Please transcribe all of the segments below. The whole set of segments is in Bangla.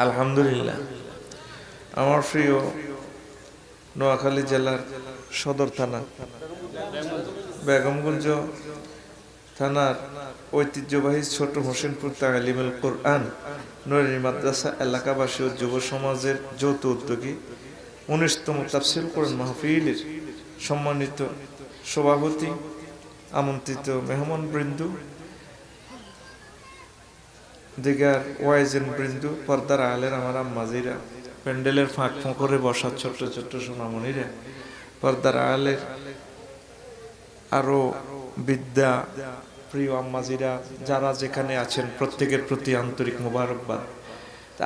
আলহামদুলিল্লাহ। আমার প্রিয় নোয়াখালী জেলার সদর থানা বেগমগঞ্জ থানার ঐতিহ্যবাহী ছোট হোসেনপুর তালিমুল কোরআন নুরানী মাদ্রাসা এলাকাবাসী ও যুব সমাজের যৌথ উদ্যোগে 19তম তাফসীর কোরআন মাহফিলের সম্মানিত সভাপতি, আমন্ত্রিত মেহমানবৃন্দ, দিগার ওয়াইজেন বৃন্দ, পর্দার আলের আমার আম্মাজিরা, প্যান্ডেলের ফাঁক ফোঁকরে বসা ছোট্ট ছোট্ট সোনামণিরা, পর্দার আলের আরো বিদ্যা প্রিয় আম্মাজিরা, যারা যেখানে আছেন প্রত্যেকের প্রতি আন্তরিক মোবারকবাদ।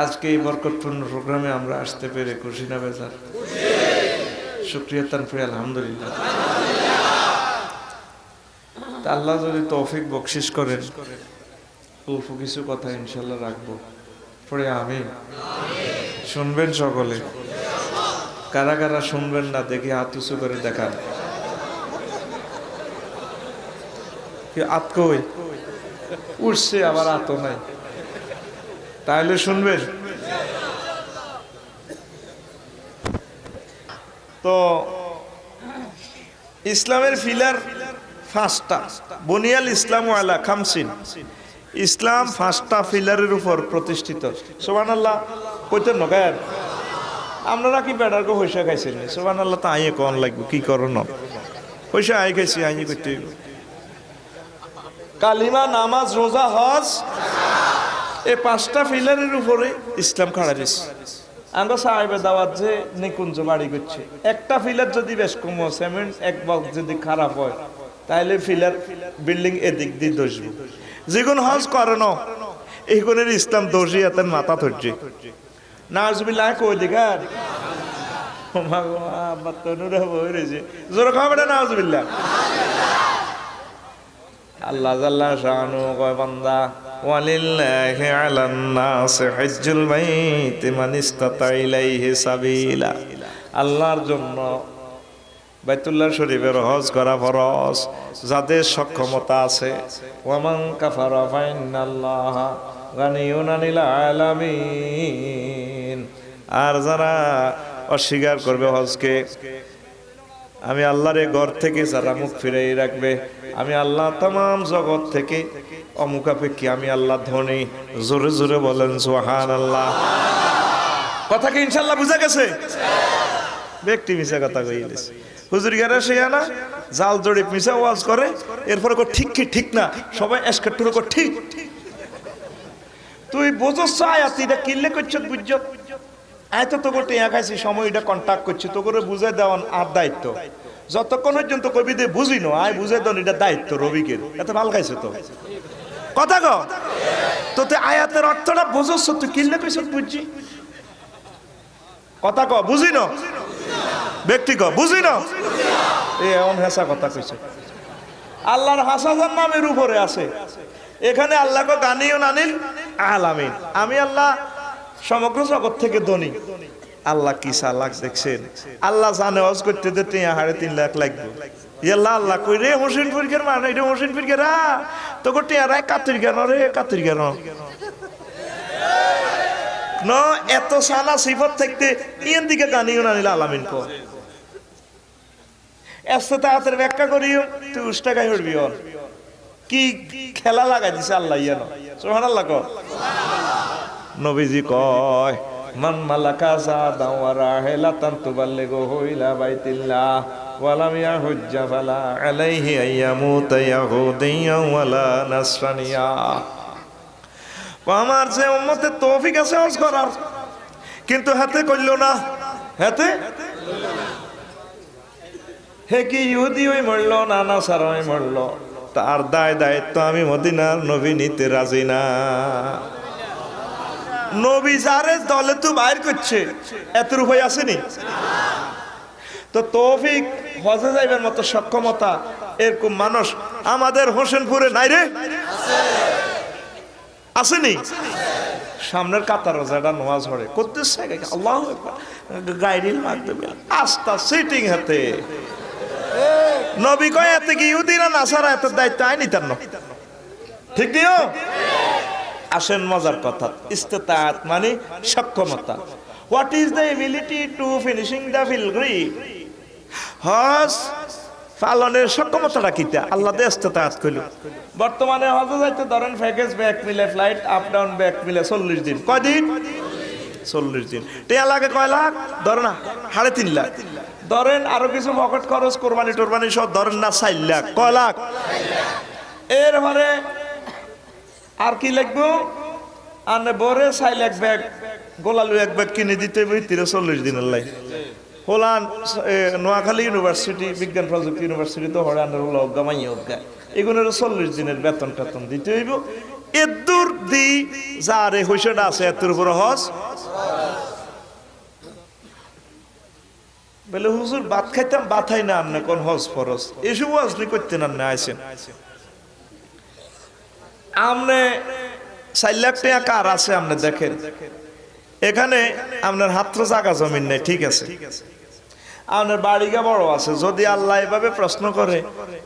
আজকে এই বরকতপূর্ণ প্রোগ্রামে আমরা আসতে পেরে খুশি না বেজার? শুকরিয়া তানফির আলহামদুলিল্লাহ। আল্লাহ যদি তৌফিক বকশিশ করেন, অল্প কিছু কথা ইনশাল্লাহ রাখবো, পরে আমি শুনবেন সকলে। কারা কারা শুনবেন না দেখি হাত উঁচু করে দেখান। আত কই উঠছে, আবার আত নাই, তাহলে শুনবেন তো। ইসলামের ফিলার পাঁচটা, বুনিয়াল ইসলাম আলা খামসিন। ইসলাম পাঁচটা ফিলারের উপর প্রতিষ্ঠিত। সুবহানাল্লাহ কইতেন না গায়ের? আপনারা কি বেড়ার গো হইসা খাইছেন? সুবহানাল্লাহ তা আইয়ে কোন লাগবে, কি করো না হইসা আই খাইছি, আইয়ে করতে কালিমা, নামাজ, রোজা, হজ, এই পাঁচটা ফিলারের উপরে ইসলাম খাড়া দিছে। আমরা সাহেবের দাওয়াত যে নিকুঞ্জ বাড়ি করছে, একটা ফিলার যদি বেশ কম সিমেন্ট এক বক্স যদি খারাপ হয়, তাহলে ফিলার বিল্ডিং এদিক দিয়ে দোষব। যেগুন হজ করে না এইগুনের ইসলাম দোষী এতেন মাথা ধরছে নাজবিল্লাহ কই দিঘার জোর খাবে না নাজবিল্লাহ। আল্লাহ জাল্লা শানু কয় বান্দা, ওয়ালিল্লাহি আলান নাস হজ্জুল বাইতি মান ইসতাতা ইলাইহি সাবিলা। আল্লাহর জন্য বাইতুল্লাহ শরীফের হজ করা ফরজ যাদের সক্ষমতা আছে। ওয়ামান কাফারা ফাইন্নাল্লাহা গানিয়ুন আনিল আলামিন। আর যারা অস্বীকার করবে হজকে, আমি আল্লাহর ঘর থেকে যারা মুখ ফিরাই রাখবে, আমি আল্লাহ तमाम জগৎ থেকে অমুখাপেক্ষী, আমি আল্লাহ ধনী। জোরে জোরে বলেন সুবহানাল্লাহ। কথা কি ইনশাআল্লাহ বুঝা গেছে? ব্যক্তি মিছা কথা কইলেছে হুজুর গারে সেয়া না জাল জড়িপ মিছা ওয়াজ করে, এরপরে কো ঠিক কি ঠিক না, সবাই এসকাটুরো কো ঠিক। তুই বুঝছ আয়াত এটা কিল্লে কইছ বুঝছ? আয় তো তোকে টিয়া খাইছি, সময় এটা কন্টাক্ট করছি, তো করে বুঝাই দেওয়ান আর দায়িত্ব। যতক্ষণ পর্যন্ত কবি দিয়ে বুঝি না, আয় বুঝাই দেন এটা দায়িত্ব রবিকের। এত ভাল খাইছে তো কথা ক তো, তুই আয়াতের অর্থটা বুঝছ, তুই কিল্লে কইছ বুঝছি কথা ক, বুঝি না ব্যক্তি ক, বুঝি না এই এমন হাসা কথা কইছে। আল্লাহর হাসাজার নামের উপরে আছে এখানে আল্লাহ কো গানিয়ুন আনিল আলামিন। আমি আল্লাহ সমগ্র জগৎ থেকে ধনী। আল্লাহ কি চালাক দেখছেন? আল্লাহ জানে হজ করতে দিতে 3.5 লাখ লাগবে। ইয়াল্লাহ আল্লাহ কই রে হোসেনপুরকের মানে এটা হোসেনপুরকে রা তো গোটে আর কাতির কেন রে, কাতির কেন ন এত সালা সিফত থাকতে ইয়ের দিকে গানিয়ুন আনিল আলামিন কো এসে তাড়াতাড়ি ব্যাখ্যা করিও তুই উষ্টাকাই উঠবি। ওর কি খেলা লাগাই দিছে আল্লাহ ইয়ান। সুবহানাল্লাহ কো। নবীজি কয় মান মালাকা যাদা ওয়া রাহিলাতান তুবাল্লিগু ইলা বাইতিল্লাহ ওয়া লাম ইয়াহুজ্জা ফালা আলাইহি আইয়ামুতা ইয়াহুদিয়্যান ওয়ালা নাসরানিয়া। আমার যে উম্মতে তৌফিক আছে হজ করার, কিন্তু হাতে কইল না, হাতে হে কি ইহুদি হই মরল না নাসারা হই মরল, তার দায়িত্ব আমি মদিনার নবী নিতে রাজি না। নবী যারে দলে তো বাইর করছে, এত রূপাই আসেনি তো তৌফিক হজে যাইবার মতো সক্ষমতা এরকম মানুষ আমাদের হোসেনপুরে নাই রে, আসেনি? সামনের কাতার যেটা নামাজ পড়ে করতেছে আল্লাহু আকবার গাইরিল মাগদুবি আস্তা সিটিং হাতে। নবী কয় এতে কি ইহুদি না নাসারা এত দায়িত্ব আই নিতেন না, ঠিক দিও আসেন মজার কথা, ইস্তেতাআত মানে সক্ষমতা। What is the ability to finishing the pilgrim? হজ পালনের সক্ষমতাটা কিটা আল্লাহ দে ইস্তেতাআত কইল। বর্তমানে হজে যাইতে ধরেন প্যাকেজ ব্যাক মিলে, ফ্লাইট আপ ডাউন ব্যাক মিলে 40 দিন। কয় দিন? 40 দিন। টিয়া লাগে কয় লাখ? ধরেন না 3.5 লাখ। ধরেন আরো কিছু পকেট খরচ, কোরবানি টোরবানি সব ধরেন না 4 লাখ। কয় লাখ? এরপরে আর কি লাগবো? আনে বরে 4 লাখ ব্যাগ, গোলালু এক ব্যাগ কিনে দিতে হবে 40 দিনের লাই। হোলান নোয়াখালী ইউনিভার্সিটি, বিজ্ঞান প্রযুক্তি ইউনিভার্সিটি তো হরে আনের হলো অজ্ঞা মাইয়া অজ্ঞা, এগুলোর 40 দিনের বেতন টেতন দিতে হইব। এদুর দি যারে হইসেটা আছে এতের উপর হজ। বলে হুজুর ভাত খাইতাম, বাথাই না আনলে কোন হজ ফরজ, এসব আসলে করতে না আইসেন। আমনে 4 লাখ টাকা কার আছে আপনি দেখেন, এখানে আপনার হাত্র জায়গা জমিন নেই, ঠিক আছে, আপনার বাড়িটা বড় আছে, যদি আল্লাহ এভাবে প্রশ্ন করে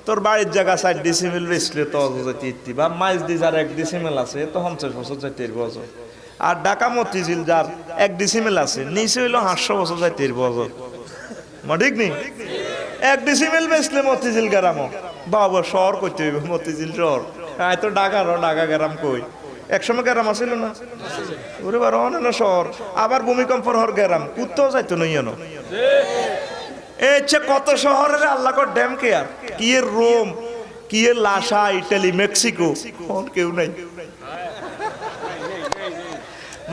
তোর বাড়ির জায়গা 4 ডিসিমেল বেচলে তো যেতে বা মাইজ দি যার 1 ডিসিমেল আছে তো 50 বছর যাইতে বছর, আর ঢাকা মতিঝিল যার 1 ডিসিমেল আছে নিচে হইলো 800 বছর যাইতে বছর। ঠিক নেই? 1 ডিসিমেল বেচলে মতিঝিল গ্রাম বাবা শহর করতে হইব, মতিঝিল শহর। হ্যাঁ তো ঢাকা গ্রাম কই, একসময় গ্রাম আছিল না? ওরে বারো অনেক শহর, আবার ভূমিকম্প হওয়ার গ্রাম কোথাও যাইতো নই। এই কত শহরের আল্লাহ কর ড্যাম কেয়ার, কি এর রোম, কি এর লাসা, ইটালি, মেক্সিকো, কেউ নাই।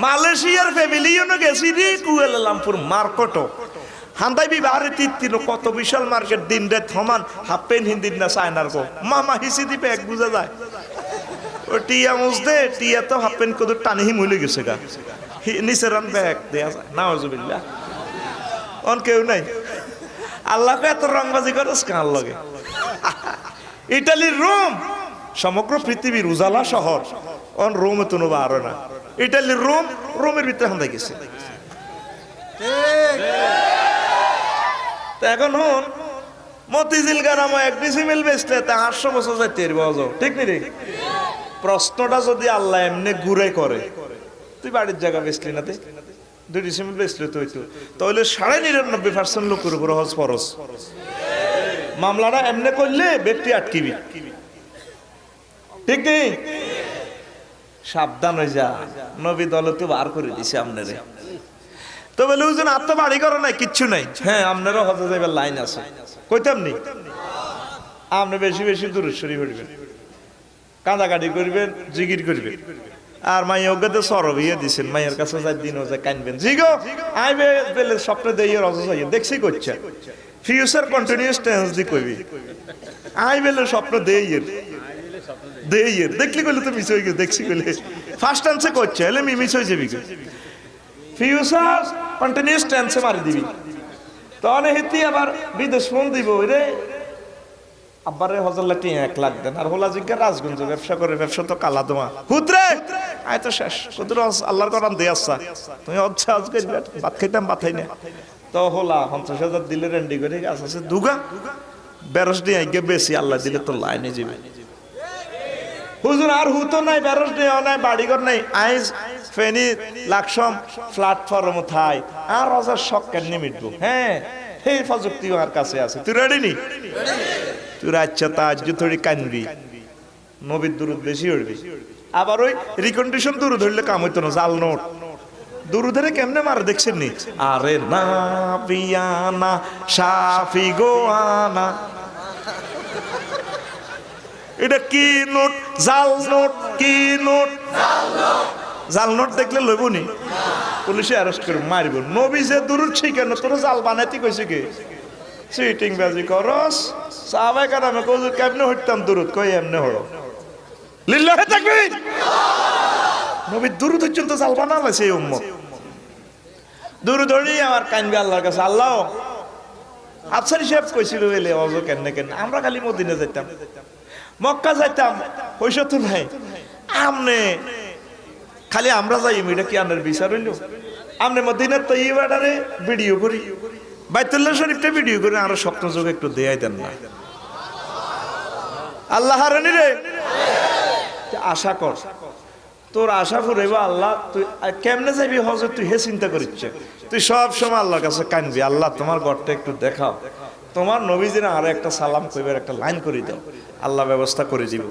মালয়েশিয়ার ফ্যামিলিও গেছি রে, কুয়ালালামপুর মার্কেটও হান্দাই বিবাহের তিত্তির কত বিশাল মার্কেট, দিন রাত সমান, হাফ প্যান্ট হিন্দির না চায়নার গো মামা হিসি দিবে এক বুঝা যায়। ও টিয়া মুজদে টিয়া তো হাফ প্যান্ট কত টানি হিম হইলে গেছে গা, নিচে রান ব্যাগ দেয়া যায় না, হজুবিল্লাহ অন কেউ নাই। আল্লাহকে এত রংবাজি করস কার লগে? ইটালির রোম সমগ্র পৃথিবীর উজালা শহর, অন রোমে তো নোবা আরো না। ইটালির রোম, রোমের ভিতরে হান্দাই গেছে। এখন হন মতিঝিল গ্রাম 1 ডিসিমেল বেচলে তা 800 বছর যাইতে বছর, ঠিক নি রে? প্রশ্নটা যদি আল্লাহ এমনি ঘুরে করে, তুই বাড়ির জায়গা বেচলি না, 2 ডিসিমেল বেচলে তো হইতো, তাহলে 99.99% লোকের উপর হজ ফরজ। মামলাটা এমনি করলে ব্যক্তি আটকিবি, ঠিক নেই? সাবধান হয়ে যা, নবী দলে তো বার করে দিছে আপনারে। তো বলে ওজন আর তো বাড়ি করো নাই, কিচ্ছু নাই। হ্যাঁ আপনারও হজে যাইবার লাইন আছে, কইতাম নি? আপনি বেশি বেশি দূরের শরীফ হইবেন, কাঁদাকাটি করবেন, জিগির করবেন, আর মাইয়া ওকে সরব ইয়ে দিছেন, মাইয়ের কাছে যাই দিন হচ্ছে কানবেন, জিগো আইবে বেলে স্বপ্নে দিয়ে রজ দেখছি করছে, ফিউচার কন্টিনিউয়াস টেন্স দি কইবি, আই বেলে স্বপ্ন দেইয়ের দেইয়ের, দেখলি কইলে তো মিস হয়ে গেছে, দেখছি কইলে ফার্স্ট টেন্সে করছে, এলে মিস হয়ে যাবি, ফিউচার কন্টিনিউয়াস টেন্সে মারি দিবি। তখন হেতি আবার বিদেশ ফোন দিব, রে আব্বারে হজর লাটি 1 লাখ দেন, আর হোলা জিজ্ঞা রাজগঞ্জ ব্যবসা করে, ব্যবসা তো কালা দোয়া হুতরে আয় তো শেষ, কত আল্লাহর কোরআন দে আসছা, তুমি আচ্ছা আজ করবে ভাত খাইতাম বাতাই না, তো হোলা 50,000 দিলে রেন্ডি করে আছে দুগা বেরস দিয়ে আগে বেশি, আল্লাহ দিলে তো লাইনে যাবে। হুজুর আর হুতো নাই, বেরস দিয়ে নাই, বাড়িঘর নাই, আইজ ফেনি লাকসম প্ল্যাটফর্ম থাই, আর হজার শখ কেন মিটবো। হ্যাঁ এই প্রযুক্তি আমার কাছে আছে, তুই রেডি নি? তুই আচ্ছা তাজ থোড়ি কানবি, নবীর দুরুদ বেশি উঠবি, আবার ওই রিকন্ডিশন দুরুদ ধরলে কাম হইতো না, জাল নোট দুরুদের কেমনে মারে দেখছেন নি? আরে না পিয়ানা সাফি গোয়ানা, এটা কি নোট? জাল নোট। কি নোট? জাল নোট দেখলে লইব নি, পুলিশে অ্যারেস্ট করে মারিব। নবী যে দুরুদ শিখেন তোর জাল বানাইতে কইছে কি? চিটিং বাজি করস। সাহাবায়ে কেরামে কইছে কেমনে হইতাম দুরুদ, কই এমনে হলো। লিল্লাহি তাকবীর। নবী দুরুদ পর্যন্ত জাল বানাইছে এই উম্মত। দুরুদ ধরি আমার কানবে আল্লাহর কাছে, আল্লাহ আফসার সাহেব কইছিল এলে অজো কেন কেন, আমরা খালি মদিনা যাইতাম, মক্কা যাইতাম, পয়সা তো নাই, আমনে খালি আমরা যাই, এটা কি আনার বিচার হইল? আমনে মদিনার তো ইবাডারে ভিডিও করি, বাইতুল্লাহ শরীফটা ভিডিও করে, আরো স্বপ্ন যোগ একটু দেয়াই দেন না। আল্লাহ রানি রে আশা কর, তোর আশা ফুরাইব আল্লাহ, তুই কেমনে যাবি হজে তুই হে চিন্তা করিস। তুই সব সময় আল্লাহর কাছে কানবি, আল্লাহ তোমার ঘরটা একটু দেখাও, তোমার নবীজিরা আরো একটা সালাম কইবার একটা লাইন করে দাও, আল্লাহ ব্যবস্থা করে দিব।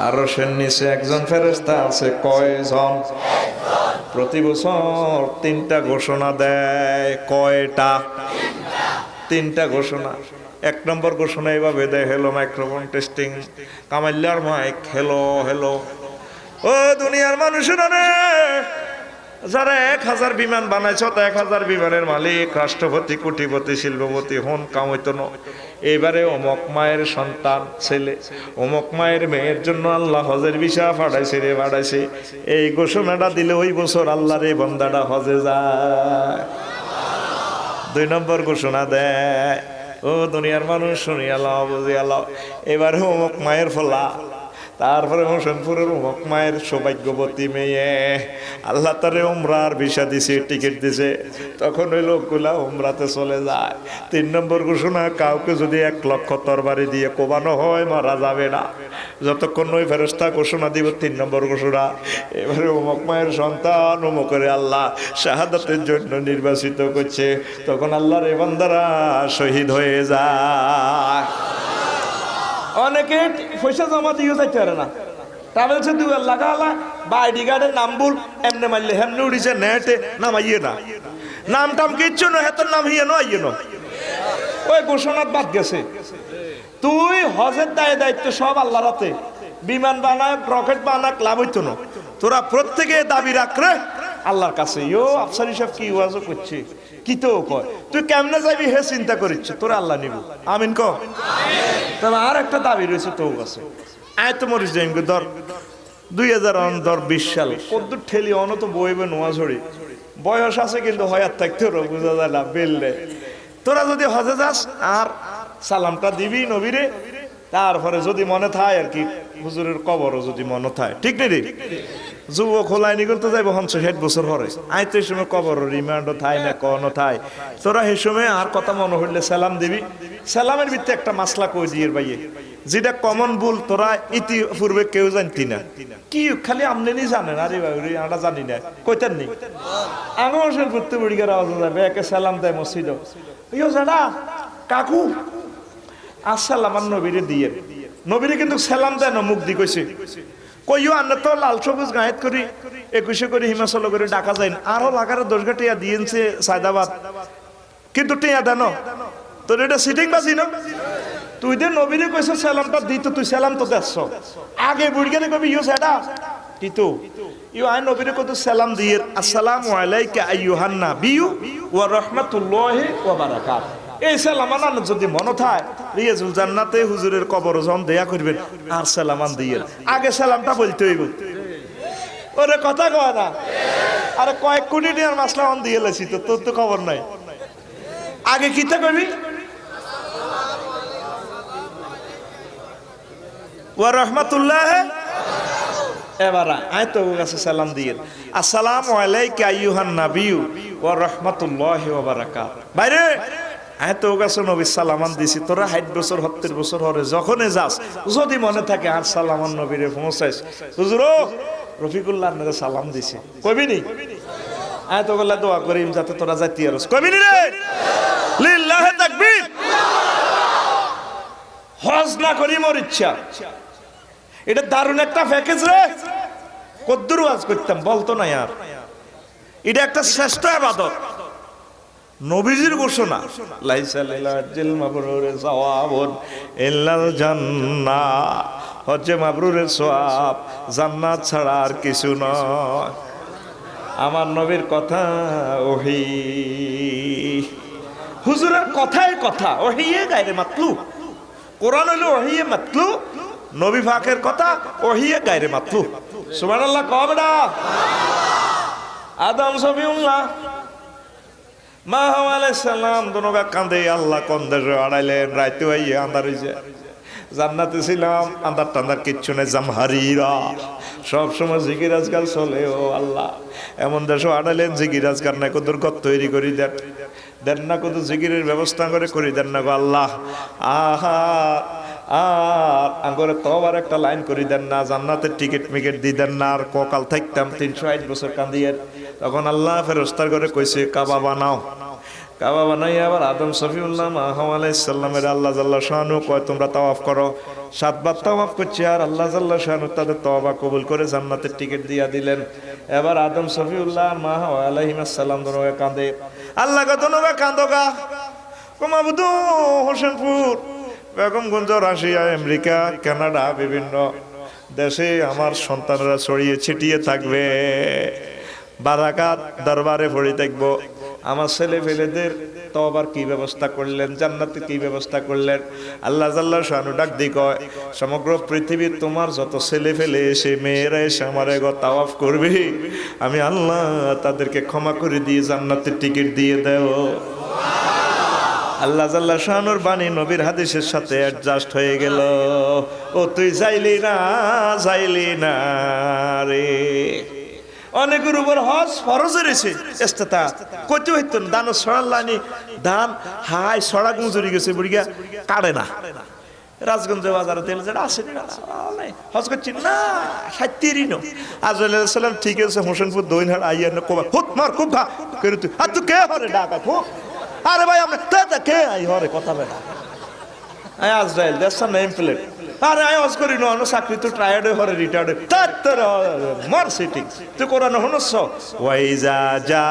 আরশের নিচে একজন ফেরেশতা আছে, কয়জন? প্রতি বছর 3টা ঘোষণা দেয়। কয়টা? 3টা ঘোষণা। 1 নম্বর ঘোষণা এভাবে দেয়, হ্যালো মাইক্রোফোন টেস্টিং, কামাইল্লার মাইক, হ্যালো হ্যালো। ও দুনিয়ার মানুষেরা রে, যারা 1000 বিমান বানাইছ, 1000 বিমানের মালিক, রাষ্ট্রপতি, কোটিপতি, শিল্পপতি হন, কামাইত ন। এবারে অমক মায়ের সন্তান ছেলে, অমক মায়ের মেয়ের জন্য আল্লাহ হজের ভিসা পাঠাইছে রে, পাঠাইছে। এই ঘোষণাটা দিলে ওই বছর আল্লাহর এই বান্দাটা হজে যায়। 2 নম্বর ঘোষণা দেয়, ও দুনিয়ার মানুষ শুনিয়া লাও, বুঝিয়া লাও, এবারে অমক মায়ের ফলা, তারপরে হোসেনপুরের অমক মায়ের সৌভাগ্যবতী মেয়ে, আল্লাহ তারে উমরার ভিসা দিছে, টিকিট দিছে, তখন ওই লোকগুলা উমরাতে চলে যায়। 3 নম্বর ঘোষণা, কাউকে যদি 1 লক্ষ তরবারি দিয়ে কোবানো হয় মারা যাবে না, যতক্ষণ ওই ফেরেশতা ঘোষণা দিব। 3 নম্বর ঘোষণা, এবারে অমক মায়ের সন্তান অমকের আল্লাহ শাহাদাতের জন্য নির্বাচিত করছে, তখন আল্লাহর এই বান্দারা শহীদ হয়ে যায়। অনেকে পয়সা জমা দিয়ে যাইতে পারে না, ট্রাভেলসে দুই লাগালা বা আইডি কার্ডের নাম ভুল, এমনি মারলে হেমনি উড়িছে, নেটে নামাইয়ে না, নাম টাম কিচ্ছু না, হেতর নাম হিয়ে নো আইয়ে নো, ওই ঘোষণাত বাদ গেছে। তুই হজের দায়িত্ব সব আল্লাহর হাতে। বিমান বানাক, রকেট বানাক, লাভ হইতো না। তোরা প্রত্যেকে দাবি রাখরে আল্লাহর কাছে। ইয়ো আফসার হিসাব কি ওয়াজও করছে, কি তো কয়, তুই কেমনে যাবি হে চিন্তা করিস, তোরা আল্লাহ নিব। আমিন ক। তবে আর একটা দাবি রয়েছে তোর কাছে, আয় তো মরিস যাইম ধর 2020 সাল কদ্দুর ঠেলি অনত বইবে নোয়া ঝড়ি, বয়স আছে কিন্তু হয়াত থাকতে বুঝা যায় না বেললে। তোরা যদি হজে যাস আর সালামটা দিবি নবীরে, তারপরে যদি মনে থায় আর কি হুজুরের কবরও যদি মনে থায়, ঠিক নেই রে, যুবক খোলায় নিগল তো যাইব 60 বছর পরে, আই তো এই সময় কবর রিমান্ডও থাই না কোনো থাই, তোরা এই সময় আর কথা মনে হইলে সালাম দিবি। সালামের ভিত্তি একটা মাসলা কই দিয়ে বাইয়ে, যেটা কমন ভুল তোরা ইতিপূর্বে কেউ জানতি না, কি খালি আমনেনি জানেন, আরে ভাই আমরা জানি না, কইতেন নি আঙুল করতে বুড়িগার আওয়াজ যাবে, একে সালাম দেয় মসজিদ, ইয়ো জানা কাকু আসসালাম আর নবীরে দিয়ে, নবীরে কিন্তু সালাম দেয় না, মুখ দি কইছে, কইও আন্না তো লাল সবুজ গায়েত করি 21 করে হিমাচল করে ডাকা যায়, আরো লাগারে 10 টিয়া দিয়েছে সায়দাবাদ, কিন্তু টিয়া দেন তোর এটা সিটিং বাজি না, তুই দে নবীরে কইছে সালামটা দিত, তুই সালাম তো দেছ আগে বুড়িগারে কবি ইউ সেটা কিন্তু ইউ আই নবীরে কত সালাম দিয়ে, আসসালামু আলাইকা আইয়ুহান নাবিয়্যু ওয়া রাহমাতুল্লাহি ওয়া বারাকাতুহু। এই সালামান যদি মনে থাকে রিয়াজুল জান্নাতে হুজুরের কবর যখন দেয়া করবেন আর সালামান দিয়ে আগে সালামটা বলতে হইব। ওরে কথা কয় না, আরে কয়েক কোটি টাকার মাসলা অন দিয়ে লেছি তো, তোর তো খবর নাই, আগে কিতা করবি ওয়া রাহমাতুল্লাহি, এবার আয় তো কাছে সালাম দিয়ে, আসসালামু আলাইকা আইয়ুহান নাবিয়্যু ওয়া রাহমাতুল্লাহি ওয়া বারাকাতুহু। বাইরে আয় তো কাছে নবী সালামান দিছি, তোরা 60 বছর 70 বছর হরে যখনই যাস যদি মনে থাকে আর সালামান নবীরে পৌঁছাইস, হুজুর রফিকুল্লাহ আপনাকে সালাম দিছে কইবি নি, আয় তো গলা দোয়া করিম যাতে তোরা যাইতি আরস কইবি নি রে, লিল্লাহি তাকবীর। হজ না করি মোর ইচ্ছা, এটা দারুণ একটা প্যাকেজ রে, কদ্দুর ওয়াজ করতাম বলতো না আর, এটা একটা শ্রেষ্ঠ ইবাদত, নবীজির ঘোষণা, লাইসা লিল মাবরুরে সাওয়াবুন ইল্লাল জান্নাহ, হজ্জে মাবরুরের সওয়াব জান্নাত ছাড়া আর কিছু নয়। আমার নবীর কথা ওহী, হুজুরের কথাই কথা, ওহিয়ে গায়রে মাতলুব, কোরআন হলো ওহিয়ে মাতলুব, নবী পাকের কথা ওহিয়ে গায়রে মাতলুব। সুবহানাল্লাহ কবে না, আদম সফিউল্লাহ মা হাওয়া আলাইহিস সালাম দনগা কান্দে, আল্লাহ কোন দেশে আড়াইলেন, রাইতে হইয়ে আন্ধার হইছে, জান্নাতে ছিলাম আন্ধার টান্দার কিচ্ছু নেই, জামহারিরা সব সময় জিকির আজকাল চলে, ও আল্লাহ এমন দেশে আড়াইলেন জিকির আজকাল নাই, কত গত তৈরি করি দেন না, কত জিকিরের ব্যবস্থা করে দেন না গো আল্লাহ। আহা আর আঙ্গরে তবার একটা লাইন করে দেন না, জান্নাতের টিকিট মিকেট দিয়ে দেন না। আর ককাল থাকতাম 360 বছর কান্দিয়ে। তখন আল্লাহ ফেরেশতার ঘরে কইছে কাবা বানাও। কাবা বানাই আবার আদম শফিউল্লাহ মাহা আলাইহিস সালামের আল্লাহ জাল্লা শানু কয় তোমরা তাওয়াফ করো। 7 বার তাওয়াফ করছে আর আল্লাহ জাল্লা শানু তাদের তওবা কবুল করে জান্নাতের টিকিট দিয়া দিলেন। এবার আদম শফিউল্লাহ মাহা আলাইহিস সালাম দনকে কাঁদে, আল্লাহ গো দনকে কাঁদোগা কমাবুদু Hossainpur Begumganj Russia America Canada বিভিন্ন দেশে আমার সন্তানরা ছড়িয়ে ছিটিয়ে থাকবে। বারাকাত দরবারে পড়ে থাকবো। আমার ছেলে ফেলেদের তওবার কি ব্যবস্থা করলেন, জান্নাতে কি ব্যবস্থা করলেন। আল্লাহ জাল্লা শানু ডাক দি কয় সমগ্র পৃথিবীর তোমার যত ছেলে ফেলে এসে মেয়েরা এসে আমার এগো তাওয়াফ করবে, আমি আল্লাহ তাদেরকে ক্ষমা করে দিয়ে জান্নাতের টিকিট দিয়ে দেও। আল্লাহ জাল্লা শানুর বাণী নবীর হাদিসের সাথে অ্যাডজাস্ট হয়ে গেল। ও তুই যাইলি না রে। অনেকের উপর হজ ফরজ রয়েছে ইস্তেতা কইতে হইতো দান ছড়াল্লানি দান হাই ছড়া গুঁজরি গেছে বুড়িয়া কাড়ে না। রাজগঞ্জ বাজারে তেল যেটা আছে হজ করছি না সাইতেরই নো আজরাইল আলাইহিস সালাম ঠিক আছে হোসেনপুর দইনহাট আইয়া না কোবা হুত মার খুব খা করে তুই আর তুই কে হরে ডাকা খুব আরে ভাই আমরা তা কে আই হরে কথা বেটা আই আজরাইল দ্যাটস আ নেম প্লেট। আরে আই হজ করি না চাকরি তো ট্রায়ার্ড হরে রিটায়ার্ড তার মার সিটিং তুই কোরআন হনস ওয়াইজা জা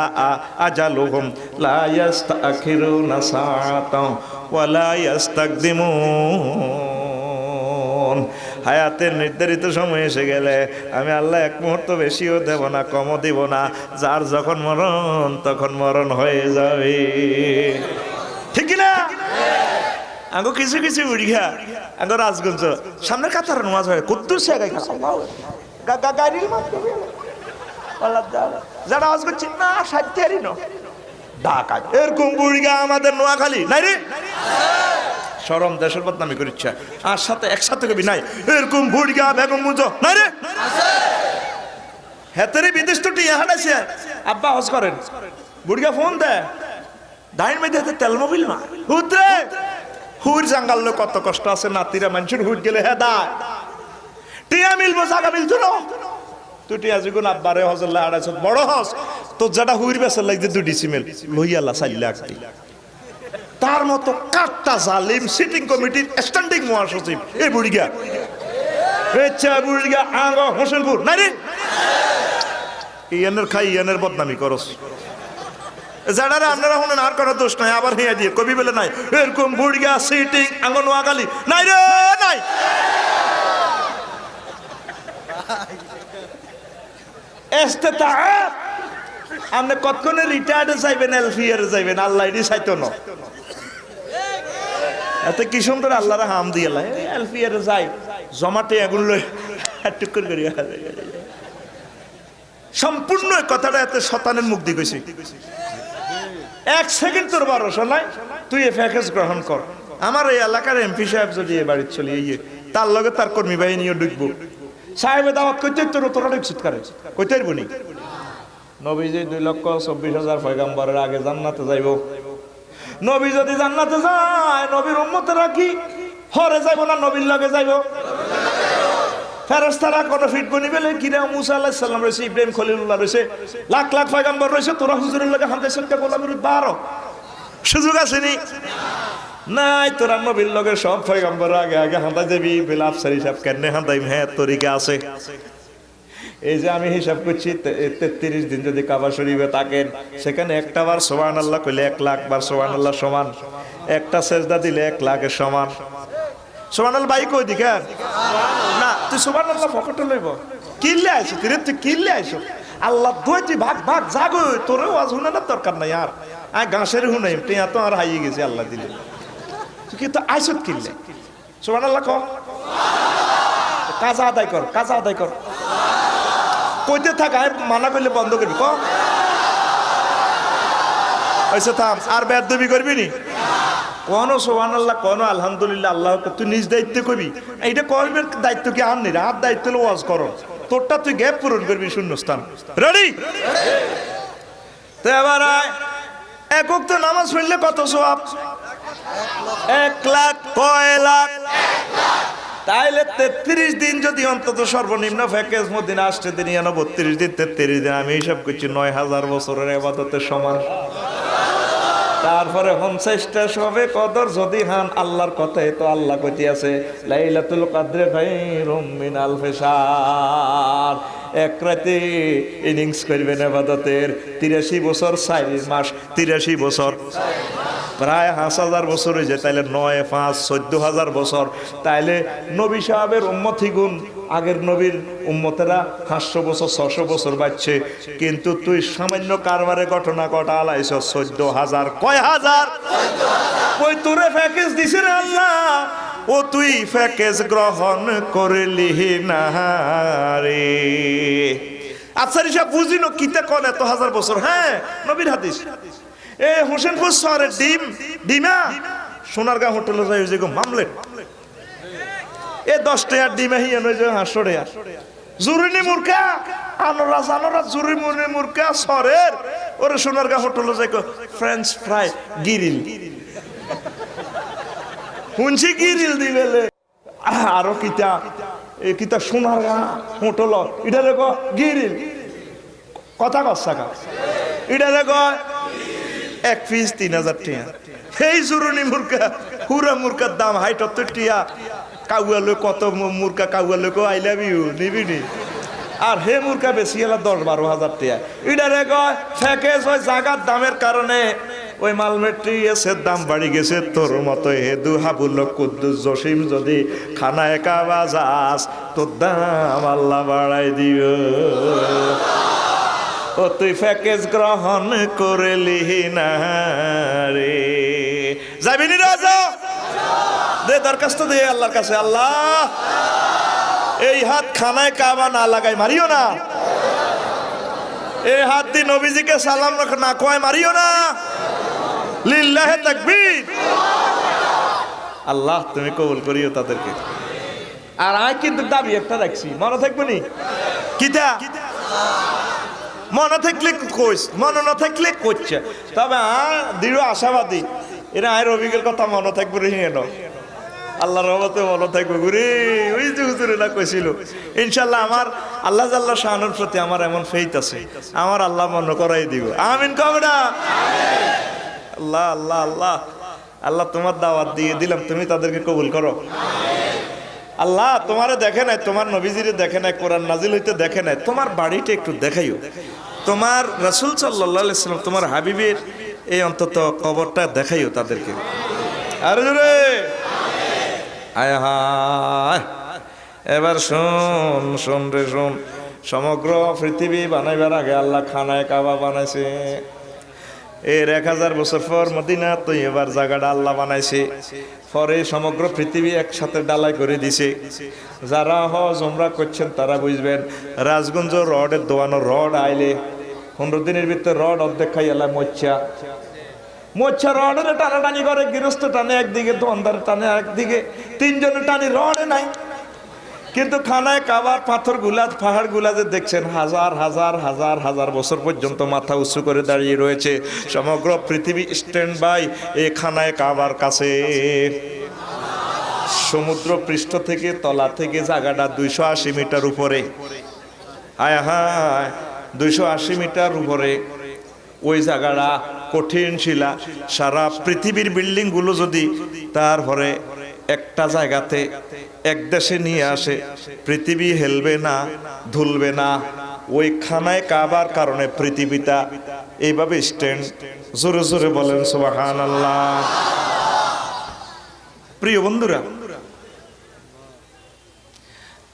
আজালুহুম লা ইস্তাখিরুনা সাআতাও ওয়া লা ইস্তাকদিমুন। হায়াতের নির্ধারিত সময় এসে গেলে আমি আল্লাহ এক মুহূর্ত বেশিও দেব না কমও দিব না। যার যখন মরণ তখন মরণ হয়ে যাবে, ঠিক না? আঙ্গো কিছু কিছু উড়িয়া আঙ্গো রাজগঞ্জ সামনে কাতার নামাজ হয় কুদ্দুস গাড়ির যারা আওয়াজ করছে না সাইতেরই ন ঢাকা এরকম বুড়িগা আমাদের নোয়াখালী নাই রে শরম দেশের বদনামি করিচ্ছে আর সাথে একসাথে কবি নাই এরকম বুড়িগা বেগমগঞ্জ নাই রে হেতেরে বিদেশ তো টিয়া হাঁটাইছে আব্বা হজ করেন বুড়িগা ফোন দেয় দাইন মেয়েদের তেল মোবিল মা হুদ্রে হুর জাঙ্গাল কত কষ্ট আছে নাতিরা মানুষের হুট গেলে হ্যাঁ দা টিয়া মিলবো জাগা মিলতো না তুই টিয়া যুগুন আব্বারে হজল্লা আড়াইছ বড় হস তোর যেটা হুইর বেসার লাগছে 2 ডিসিমেল লইয়ালা 4 লাখ তার মতো কাটটা জালিম সিটিং কমিটির স্ট্যান্ডিং মহাসচিব এই বুড়িগা বুড়িগা আঙ্গ হোসেনপুর নাই রে ইয়ানের খাই ইয়ানের বদনামি করস যারা আপনারা শুনেন আর কোনো দোষ নাই আবার হিয়া দিয়ে কবি বলে নাই এরকম বুড়িগা সিটিং আঙ্গন নোয়াখালী নাই রে নাই ইস্তেতাআত আপনি কতক্ষণে রিটায়ার্ডে যাইবেন এলফিয়ারে যাইবেন আল্লাহ এটি চাইতো না এত কি সুন্দর আল্লাহর হাম দিয়ে এলফিয়ারে যাই জমাটে এগুলো লই টুকুর করি সম্পূর্ণ কথাটা এত শতানের মুখ দিয়ে কইছি 1 সেকেন্ড তোর ভরসা নাই তুই এই প্যাকেজ গ্রহণ কর আমার এই এলাকার এমপি সাহেব যদি এ বাড়ি চলে ইয়ে তার লগে তার কর্মী বাহিনীও ঢুকবো সাহেবে দাওয়াত করতে তোরা ঢুকছিত করে কইতে বনি নবীজি 2,24,000 পয়গম্বরের আগে জান্নাতে যাইব নবী যদি জান্নাতে যায় নবীর উম্মতেরা কি হরে যাইব না নবীর লগে যাইব ফেরেশতারা কোন ফিট বনি বলে কিরা মুসা আলাইহিস সালাম রইছে ইব্রাহিম খলিলুল্লাহ রইছে লাখ লাখ পয়গম্বর রইছে তোরা হুজুরের লগে হামতে সত্যি গোলামের 12 সুযোগ আসেনি নাই তোরা নবীর লগে সব পয়গম্বর আগে আগে হাঁটা যাবি বেলা আফসারি সাহেব কেন হাঁটাইম হ্যাঁ তরিকা আছে এই যে আমি হিসাব করছি 33 দিন যদি কাবা শরীফে থাকেন সেখানে একটা বার সুবহানাল্লাহ কইলে 1 লাখ বার সুবহানাল্লাহ সমান একটা সেজদা দিলে 1 লাখের সমান সুবহানাল্লাহ ভাই কই দিকে না তুই সুবহানাল্লাহ পকেটে লইব কিল্লে আইছো তুই কিল্লে আইছো আল্লাহ দুইটি ভাগ ভাগ জাগো তোরে ওয়াজ হুনার দরকার নাই আর আই গাছের হুনাই টিয়া তো আর হাইয়ে গেছে আল্লাহ দিলে তুই কি তো আইছত কিল্লে সুবহানাল্লাহ কও কাজা আদায় কর কইতে থাক মানা করলে বন্ধ করবি ক আচ্ছা থাম আর বেয়াদবি করবি নি কোন সুবহানাল্লাহ কোন আলহামদুলিল্লাহ আল্লাহ তুই নিজ দায়িত্ব করবি এইটা কলবের দায়িত্ব কি আর নেই আর দায়িত্ব হলো ওয়াজ করো তোরটা তুই গ্যাপ পূরণ করবি শূন্যস্থান রেডি তো এবার এক ওয়াক্ত নামাজ পড়লে কত সওয়াব 1 লাখ কয় লাখ তাইলে 33 দিন যদি অন্তত সর্বনিম্ন প্যাকেজ মদিনা আসতে দিন 32 দিন 33 দিন আমি হিসাব করছি 9000 বছরের ইবাদতের সমান। তারপরে 50টা সবে কদর যদি হান আল্লাহর কথাই তো আল্লাহ কইতে আছে লাইলাতুল কদরে খায়রুম মিন আলফি শাহর। এক রাতে ইনিংস করবেন ইবাদতের 83 বছর 4 মাস 83 বছর প্রায় 5000 বছর হয়ে যায়। তাইলে 9 5 14000 বছর। তাইলে নবী সাহেবের উম্মত গুণ আগের নবীর উম্মতেরা 500 বছর 600 বছর বাঁচছে, কিন্তু তুই সামান্য কারবারে ঘটনা ঘটালাইছ 14000 কয় হাজার ওই তোরে প্যাকেজ দিছে রে আল্লাহ, ও তুই প্যাকেজ গ্রহণ করলি না রে। আচ্ছা রিসা বুঝিনো কিতে কোন এত হাজার বছর? হ্যাঁ নবীর হাদিস। এ হোসেনপুর শহরের ডিমা সোনারগাঁ হোটেলে যাই যে মামলেট এ 10 টাকার ডিমা হিয়া নয় যে 500 টাকা জুরিনি মুরকা আনোরা জুরিনি মুরকা শহরের ওরে সোনারগাঁ হোটেলে যাই ফ্রেঞ্চ ফ্রাই গিরিল শুনছি গিরিল দিবেলে আরো কিতা এই কিতা সোনারগাঁ হোটেল এটা দেখো গিরিল কথা কসাকা এটা দেখো 1 পিস 3000 টাকা। এই জুরুনি মুরকা পুরা মুরকার দাম 78 টাকা। কাউয়ালো কত মুরকা কাউয়ালো কো আই লাভ ইউ নিবি নি, আর হে মুরকা বেশি হলো 10-12 হাজার টাকা। এটারে কয় প্যাকেজ ওই জায়গার দামের কারণে ওই মাল মেট্রিয়াসের দাম বাড়ি গেছে। তোর মতো হেদু হাবুল কুদ্দুস জসিম যদি খানায় কাবা যাস তোর দাম আল্লাহ বাড়াই দিও। ও তুই প্যাকেজ গ্রহণ করলি না রে। যাবি নি রাজা দে দরখাস্ত দে আল্লাহর কাছে, আল্লাহ এই হাত খানায় কাবা না লাগাই মারিও না, এই হাত দিয়ে নবীজিকে সালাম না কয় মারিও না। লিল্লাহে তাকবীর। আল্লাহ তুমি কবুল করিও তাদেরকে। আর আমি কিন্তু দাবি একটা রাখছি, মনে থাকবে নি কিতা? মনে থাকলে কইস, মনে না থাকলে করছে। তবে দৃঢ় আশাবাদী এরা আয়ের অভিজ্ঞের কথা মনে থাকবে রে। আল্লাহর রহমতে মনে থাকবে ঘুরে ওই যে হুজুরেরা কইছিল। ইনশাআল্লাহ আমার আল্লাহ জাল্লা শাহানুর প্রতি আমার এমন ফেইথ আছে, আমার আল্লাহ মনে করাই দিব। আমিন কবে না? আল্লাহ আল্লাহ আল্লাহ আল্লাহ তোমার দাওয়াত দিয়ে দিলাম, তুমি তাদেরকে কবুল করো। আল্লাহ তোমারে দেখে নাই, তোমার নবীজিরে দেখে নাই, কোরআন নাজিল হইতে দেখে নাই, তোমার বাড়িটা একটু দেখাইও। তোমার রাসূল সাল্লাল্লাহু আলাইহি সাল্লাম তোমার হাবিবের এই অন্তত কবরটা দেখাইও তাদেরকে। আরে জোরে আয় হায়। এবার শোন শোন রে শোন, সমগ্র পৃথিবী বানাইবার আগে আল্লাহ খানায় কাবা বানাইছে। এর 1000 বছর পর মদিনা তো এবার জায়গাটা আল্লাহ বানাইছে। পরে সমগ্র পৃথিবী একসাথে ডালাই করে দিছে। যারা হজ উমরা করছেন তারা বুঝবেন, রাজগঞ্জ রডের দোয়ানো রড আইলে 15 দিনের ভিতরে রড অর্ধেক খাই এলাম মোচ্ছা রডের টানাটানি করে, গৃহস্থ টানে একদিকে, দোয়ানদার টানে একদিকে, 3 জনের টানি রডে নাই। কিন্তু খানায় কাবার পাথর গুলা পাহাড় গুলা যে দেখছেন হাজার হাজার হাজার হাজার বছর পর্যন্ত মাথা উঁচু করে দাঁড়িয়ে রয়েছে। সমগ্র পৃথিবী স্ট্যান্ড বাই এই খানায় কাবার কাছে। সমুদ্র পৃষ্ঠ থেকে তলা থেকে জায়গাটা 280 মিটার উপরে। হায় হায় 280 মিটার উপরে ওই জায়গাটা কঠিন শিলা। সারা পৃথিবীর বিল্ডিং গুলো যদি তারপরে একটা জায়গাতে এক দেশে নিয়ে আসে, পৃথিবী হেলবে না, ধুলবে না। ওই খানায় কাবার কারণে পৃথিবীটা এইভাবে স্ট্যান্ড। জোরে জোরে বলেন সুবহানাল্লাহ। প্রিয় বন্ধুরা,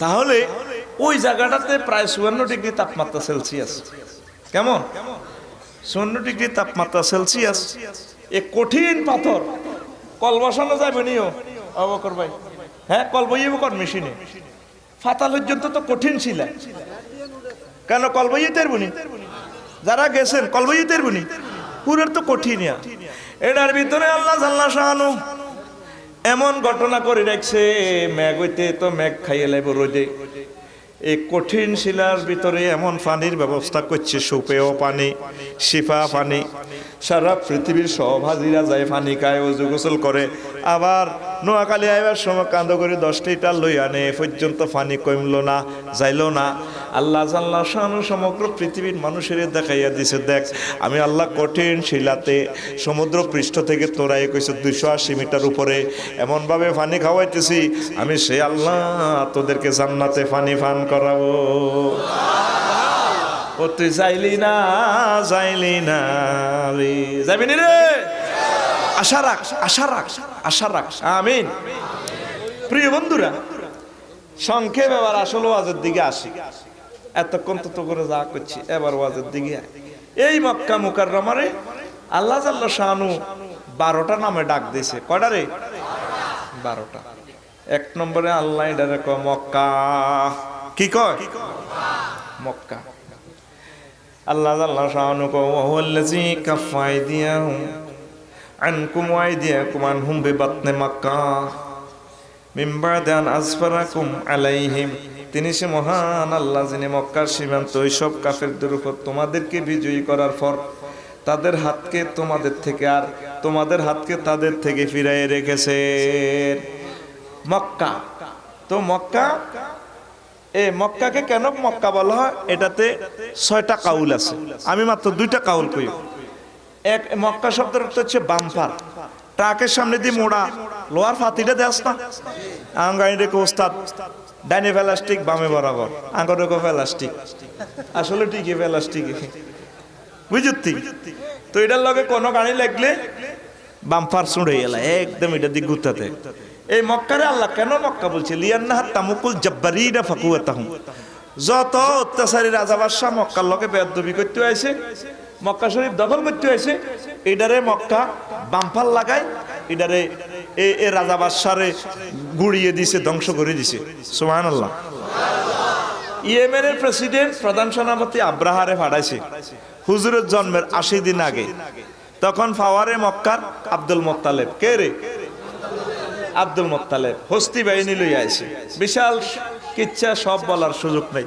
তাহলে ওই জায়গাটাতে প্রায় 54 ডিগ্রি তাপমাত্রা সেলসিয়াস। কেমন? 54 ডিগ্রি তাপমাত্রা সেলসিয়াস। এ কঠিন পাথর কল বসানো যাবে নিও অবকর ভাই। হ্যাঁ কল বইব কর মেশিনে। ফাতাল পর্যন্ত তো কঠিন ছিল। কেন কল বইতের বুনি? যারা গেছেন কল বইতের বুনি পুরের তো কঠিন। এটার ভিতরে আল্লাহ জাল্লা শাহানু এমন ঘটনা করে রাখছে, মেঘ হইতে তো মেঘ খাইয়ে লাইব রোদে। এই কঠিন শিলার ভিতরে এমন পানির ব্যবস্থা করছে, সুপেয় পানি, শিফা পানি। সারা পৃথিবীর সব হাজিরা যায় পানি খায়, ওযু গোসল করে। আবার নোয়াখালী আইবার সময় কান্দ করে 10 লিটার লই আনে পর্যন্ত পানি কমলো না, যাইলো না। আল্লাহ জাল্লা শানু সমগ্র পৃথিবীর মানুষের দেখাইয়া দিছে, দেখ আমি আল্লাহ কঠিন শিলাতে সমুদ্র পৃষ্ঠ থেকে তোরাই কইছে 280 মিটার উপরে এমন ভাবে পানি খাওয়াইতেছি, আমি সেই আল্লাহ তোদেরকে জান্নাতে পানি পান করাবো। ও তুই যাইলি না রে, যাবি নি রে? আশা রাখ, আশা রাখ, আশা রাখ। আমিন। প্রিয় বন্ধুরা, সংক্ষেপ এবার আসলে ওয়াজের দিকে আসি। এতক্ষণ তো করে যা করছি, এবার ওয়াজের দিকে। এই মক্কা মুকাররমারে আল্লাহ জাল্লা শানু 12টা নামে ডাক দিয়েছে। কয়টা রে? 12টা। 1 নম্বরে আল্লাহ এটারে কয় মক্কা। কি কয়? মক্কা। আল্লাহ জাল্লা শানু কয় ওয়াল্লাযী কাফফা আইদিয়াহুম আনকুম ওয়া আইদিয়াকুম আনহুম বিবাতনি মাক্কা মিন বা'দি আন আসফারাকুম আলাইহিম। তিনি সে মহান আল্লাহ যিনি মক্কার সীমান্ত ওই সব কাফেরদের উপর তোমাদেরকে বিজয়ী করার পর তাদের হাতকে তোমাদের থেকে আর তোমাদের হাতকে তাদের থেকে ফিরাইয়ে রেখেছে। মক্কা তো মক্কা, মক্কাকে কেন মক্কা বলা হয়? এটাতে 6টা কাউল আছে, আমি মাত্র 2টা কাউল কই। এক, মক্কা শব্দের অর্থ হচ্ছে বাম্পার। ট্রাকের সামনে দিয়ে মোড়া লোহার ফাতিটা দেস না, আঙ্গাই রেখে ওস্তাদ ডাইনে প্লাস্টিক বামে বরাবর, আঙ্গর রেখো প্লাস্টিক, আসলে ঠিকই প্লাস্টিক, বুঝতি? তো এটার লগে কোনো গাড়ি লাগলে বাম্পার ছুঁড়ে এলা একদম এটা দিক গুতাতে। এই মক্কারে আল্লাহ কেন মক্কা বলছে? লিয়ান্নাহা তামুকুল জাব্বারিনা ফাকুয়াতাহুম। যত অত্যাচারী রাজা বাদশা মক্কার লগে বেয়াদবি করতে আইছে, মক্কা শরীফ দখল করতে হয়েছে, এটারে মক্কা বাম্পার লাগায়, এটারে এ রাজা বাদশারে গুড়িয়ে দিছে, ধ্বংস করে দিছে। সুবহানাল্লাহ। ইয়েমেনের প্রেসিডেন্ট প্রধান সেনাপতি আব্রাহারে পাঠাইছে হুজুরের জন্মের 80 দিন আগে। তখন ফাওয়ারে মক্কার আব্দুল মুত্তালিব। কে রে? আব্দুল মুত্তালিব হস্তি বাহিনী লইয়া আইছে, বিশাল কিচ্ছা, সব বলার সুযোগ নাই।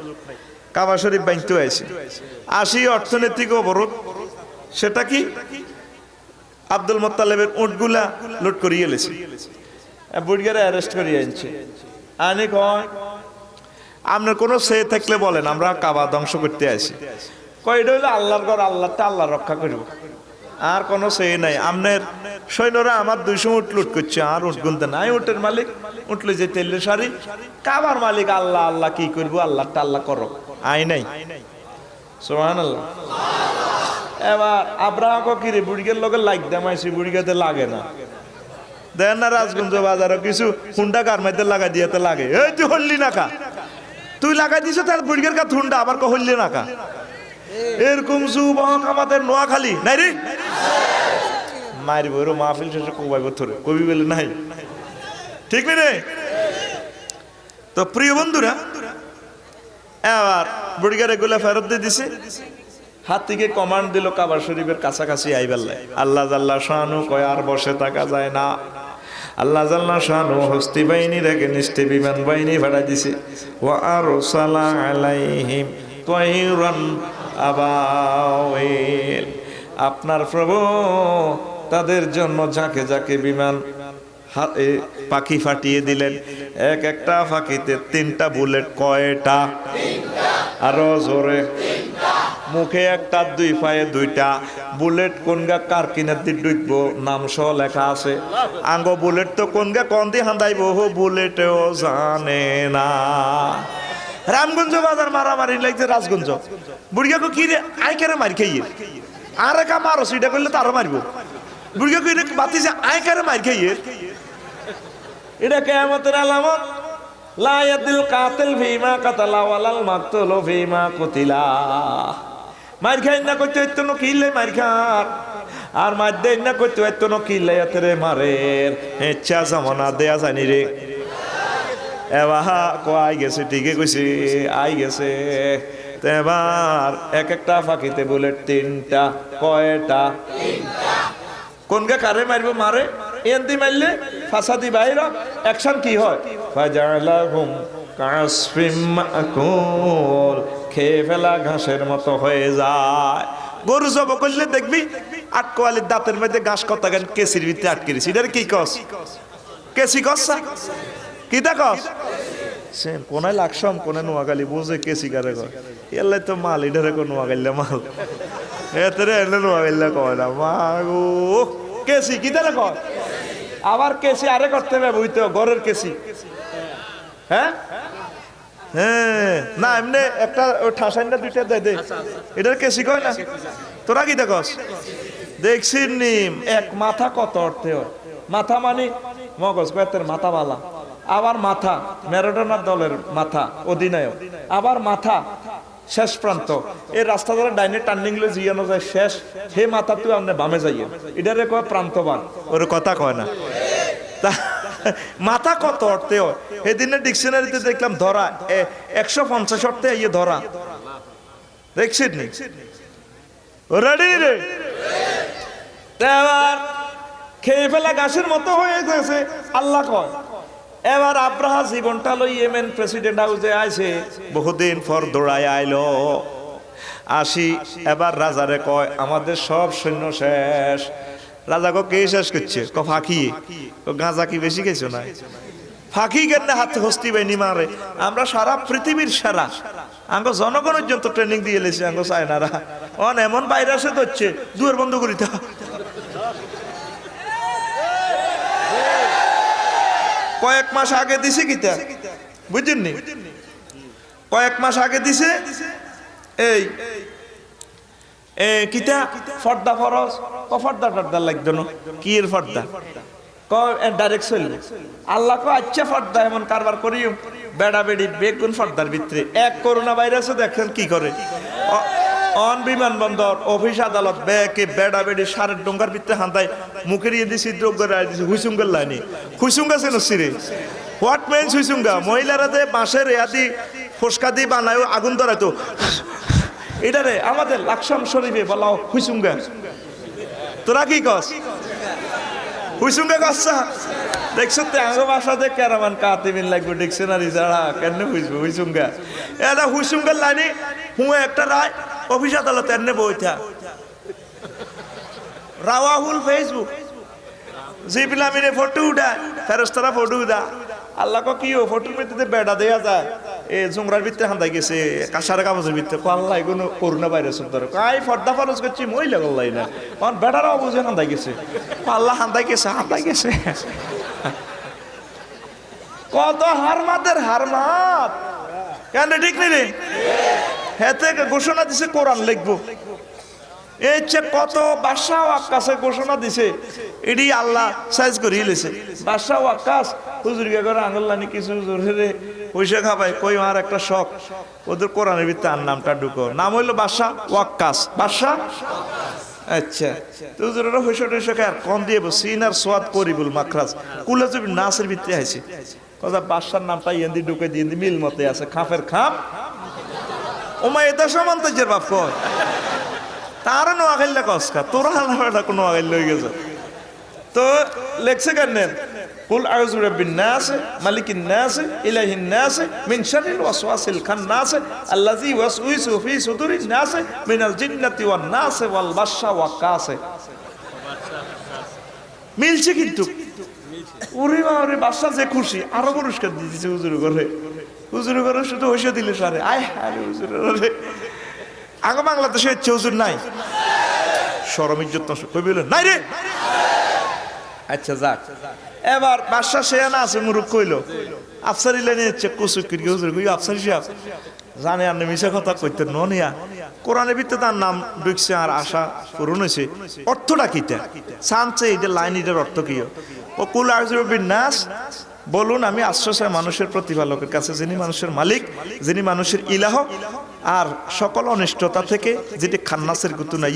কাবা শরীফ বাইনতে আইছে। 80 অর্থনৈতিক অবরোধ। সেটা কি? আব্দুল মুত্তালিবের উটগুলা লুট করিয়ে এলেছে, বুড়িয়ারে অ্যারেস্ট করিয়ে আনছে। আনি কয় আপনার কোনো সে থাকলে বলেন, আমরা কাবা ধ্বংস করতে আসি। কয় এটা হইলো আল্লাহর ঘর, আল্লাহটা আল্লাহ রক্ষা করব, আর কোনো সে নাই। আপনার সৈন্যরা আমার 200 উট লুট করছে, আর উট গুনতে নাই। উটের মালিক উঠলে যে তেলের শাড়ি, কাবার মালিক আল্লাহ, আল্লাহ কি করবো, আল্লাহটা আল্লাহ করো, আই নাই। সুবহানাল্লাহ। এবার আব্রাহা কিরে বুড়িগের লগে লাগ দামাইছি, বুড়িগাতে লাগে না। দেন না রাজগঞ্জ বাজারও কিছু হুন্ডা গারমাইতে লাগাই দিয়াতে লাগে। এই তুই হল্লি না কা, তুই লাগাই দিছ তার বুড়িগের কা হুন্ডা, আবার ক হল্লি না কা। এরকম যুবক আমাদের নোয়াখালী নাই রে, মারব ওর মাহফিল শেষে কবাইব ধরে, কবি বলে নাই, ঠিক নেই রে? তো প্রিয় বন্ধুরা, এবার বুড়িগারে গুলা ফেরত দিয়ে দিছে। হাত থেকে কমান্ড দিল কাবা শরীফের কাছাকাছি আইবাল্লাই। আল্লাহ জাল্লা শানু কয় আর বসে থাকা যায় না। আল্লাহ জাল্লা শানু হস্তি বাহিনী রেখে নিষ্ঠে বিমান বাহিনী ভাড়া দিছে। ওয়া আরসালা আলাইহিম তায়রান আবাওয়িল। আপনার প্রভু তাদের জন্য ঝাঁকে ঝাঁকে বিমান পাখি ফাটিয়ে দিলেন। এক একটা পাখিতে 3টা বুলেট। কয়টা? আরো জোরে। মুখে একটা, 2 পায়ে 2টা বুলেট। কোনগা কার কিনার দিয়ে ডুববো নাম সহ লেখা আছে। আঙ্গ বুলেট তো কোনগা কোন দিয়ে হাঁদাইবো বুলেটেও জানে না। রামগঞ্জ বাজার মারামারি লাগছে রাজগঞ্জ। বুড়িয়া কি রে আই কারে মারি খাইয়ে আর একা মারো, সেটা করলে তারও মারবো। বুড়িয়া কই বাতি যে আই কারে মারি খাইয়ে, এটা কিয়ামতের আলামত। লা ইয়াদিল কাতিল ফিমা কাতালা ওয়ালাল মাকতুলু ফিমা কুতিলা। মার খাই না কইতে হইতো না কিলে মার খার, আর মার দেই না কইতে হইতো না কিলে এতরে মারের ইচ্ছা জামানা দেয়া জানি রে। এবাহা কই গেছে, ঠিকই কইছে, আই গেছে। এবার এক একটা ফাঁকিতে বুলেট 3টা। কয়টা? 3টা। কোনকে কারে মারবো? মারে এন্দি মারলে ফাসাদি বাইরা অ্যাকশন কি হয়? ফাজালাহুম কাসফিম মাকুল। খেয়ে ফেলা ঘাসের মতো হয়ে যায়। গরু জব করলে দেখবি আটকোয়ালির দাঁতের মধ্যে ঘাস কথা কেন কেসির ভিতরে আটকে দিছি। এটার কি কস? কেসি কসা কি দেখস সে কোনায় লাগছম কোনে নোয়াগালি বুঝে কেসি কারে কয় এলাই তো মাল ইডারে কো নোয়াগাইলে মাল এতরে এলে নোয়াগাইলে কয় না মা গো কেসি কি তারে কয় আবার কেসি আরে করতে হবে বুঝতে ঘরের কেসি হ্যাঁ হ্যাঁ না এমনি একটা ঠাসাইনা দুইটা দেয় দে এটার কেসি কয় না তোরা কি দেখস দেখছি নিম এক মাথা কত অর্থে হয় মাথা মানে মগজ কয়েতের মাথা বালা আবার মাথা ম্যারাডোনার দলের মাথা অধিনায়ক আবার মাথা শেষ প্রান্ত এই রাস্তা ধরে ডাইনে টার্নিং লে জিয়ানো যায় শেষ হে মাথা তুই আপনি বামে যাইয়ে এটারে কয় প্রান্তবান ওর কথা কয় না মাথা কত অর্থে হয় সেদিনে ডিকশনারিতে দেখলাম ধরা 150 অর্থে ইয়ে ধরা দেখছিস নি রেডি রে এবার খেয়ে ফেলা গাছের মতো হয়ে গেছে আল্লাহ কয় এবার আব্রাহা জীবনটা লই ইয়েমেন প্রেসিডেন্ট হাউসে আইছে বহুদিন পর দৌড়ায় আইলো আসি এবার রাজারে কয় আমাদের সব সৈন্য শেষ রাজা কে শেষ করছে ক ফাঁকি গাঁজা কি বেশি গেছো না ফাঁকি কেন হাতে হস্তি বাহিনী মারে আমরা সারা পৃথিবীর সেরা আঙ্গ জনগণের জন্য ট্রেনিং দিয়ে এলেছি আঙ্গ চায়নারা অন এমন ভাইরাসে ধরছে দুয়ার বন্ধ করিতে কয়েক মাস আগে দিছে কিতা বুঝছেননি কয়েক মাস আগে দিছে এই কিতা ফর্দা ফরজ ফর্দা টর্দা লাগতো না কি এর ফর্দা ডাইরেক্ট চলবে আল্লাহ কো আচ্ছা ফর্দা এমন কারবার করিও বেড়া বেড়ি বেগুন ফর্দার ভিতরে এক করোনা ভাইরাসে দেখেন কি করে অন বিমানবন্দর অফিস আদালত ব্যাকে বেড়া বেড়ি সারের ডোঙ্গার ভিতরে হান্দায় মুখের ইয়ে দিছি ডোঙ্গার দিছি হুইসুঙ্গার লাইনি হুইসুঙ্গা ছিল সিরে হোয়াট মেন্স হুইসুঙ্গা মহিলারা যে বাঁশের এয়াদি ফসকা দিয়ে বানায় আগুন ধরাইতো এটারে আমাদের লাকসাম শরীফে বলাও হুইসুঙ্গা তোরা কি কস হুইসুঙ্গা কসা দেখছো তো আঙ্গ ভাষাতে ক্যারামান কাতিবিন লাগবে ডিকশনারি ছাড়া কেন বুঝবো হুইসুঙ্গা এটা হুইসুঙ্গার লাইনে হুঁ একটা রায় অফিস আদালত এনে বইতা রাওয়াহুল ফেসবুক জিবিলামিনে ফটো উঠা ফেরস্তারা ফটো উঠা আল্লাহ কি ও ফটোর ভিতরে বেড়া দেয়া যায় এ জুমরার ভিতরে হান্দাই গেছে কাঁসার কাগজের ভিতরে আল্লাহ এগুলো করোনা ভাইরাস ধরে কাই ফর্দা ফরজ করছি মহিলা গল্লাই না কারণ বেড়ারাও বুঝে হান্দাই গেছে আল্লাহ হান্দাই গেছে কত হারমাদের হারমাত কেন ঠিক নেই রে হ্যাঁ থেকে ঘোষণা দিছে কোরআন লিখবো এই যে কত বাদশাহ আকাশে ঘোষণা দিছে এটি আল্লাহ সাইজ করিয়ে লেছে বাদশাহ আকাশ হুজুরকে করে আঙুল্লানি কিছু হুজুর রে পয়সা খাবাই কই আর একটা শখ ওদের কোরআনের ভিতরে আর নামটা ঢুকো নাম হইলো বাদশাহ ওয়াক্কাস বাদশাহ আচ্ছা তো হুজুরেরা পয়সা টয়সা খায় কম দিয়ে সিন আর সোয়াদ করিবুল মাখরাজ কুলে যদি নাসের ভিতরে আইছে কথা বাদশার নামটা ইয়েন্দি ঢুকে দিয়ে মিল মতে আছে খাপের খাপ ওমা এটা সমান্তর্যের বাপ কয় তার নোয়াখাইলা কসকা তোরা আলাদা কোনো নোয়াখাইল হয়ে গেছে তো লেখছে কেন কুল আউযু বিরাব্বিন নাস মালিকিন নাস ইলাহিন নাস মিন শাররিল ওয়াসওয়াসিল খান্নাস আল্লাযী ওয়াসউইসু ফি সুদুরিন নাস মিনাল জিন্নাতি ওয়ান নাস ওয়াল বাশশা ওয়াক্কাস মিলছে কিন্তু ওরে বাবা বাদশা যে খুশি আরো পুরস্কার দিয়েছে হুজুর করে শুধু হইসা দিলে সারে আয় আরে হুজুর রে আগে বাংলাদেশে ইচ্ছে হুজুর নাই শরম ইজ্জত নষ্ট কই বলেন নাই রে আচ্ছা যাক এবার বাদশা সে না আছে মুরুখ কইলো আফসারি লেনে ইচ্ছে কুসুকির হুজুর কই আফসারি সাহেব জানে আর মিশা কথা কইতে ননিয়া কোরআনের ভিতরে তার নাম ঢুকছে আর আশা পূরণ হয়েছে অর্থটা কিটা সানছে এটা লাইন এটার অর্থ কি ও কুল আউযু বিরাব্বিন নাস বলুন আমি আশ্রয় মানুষের প্রতিপালকের কাছে যিনি মানুষের মালিক যিনি মানুষের ইলাহ আর সকল অনিষ্টতা থেকে যেটি খান্নাসের গুতু না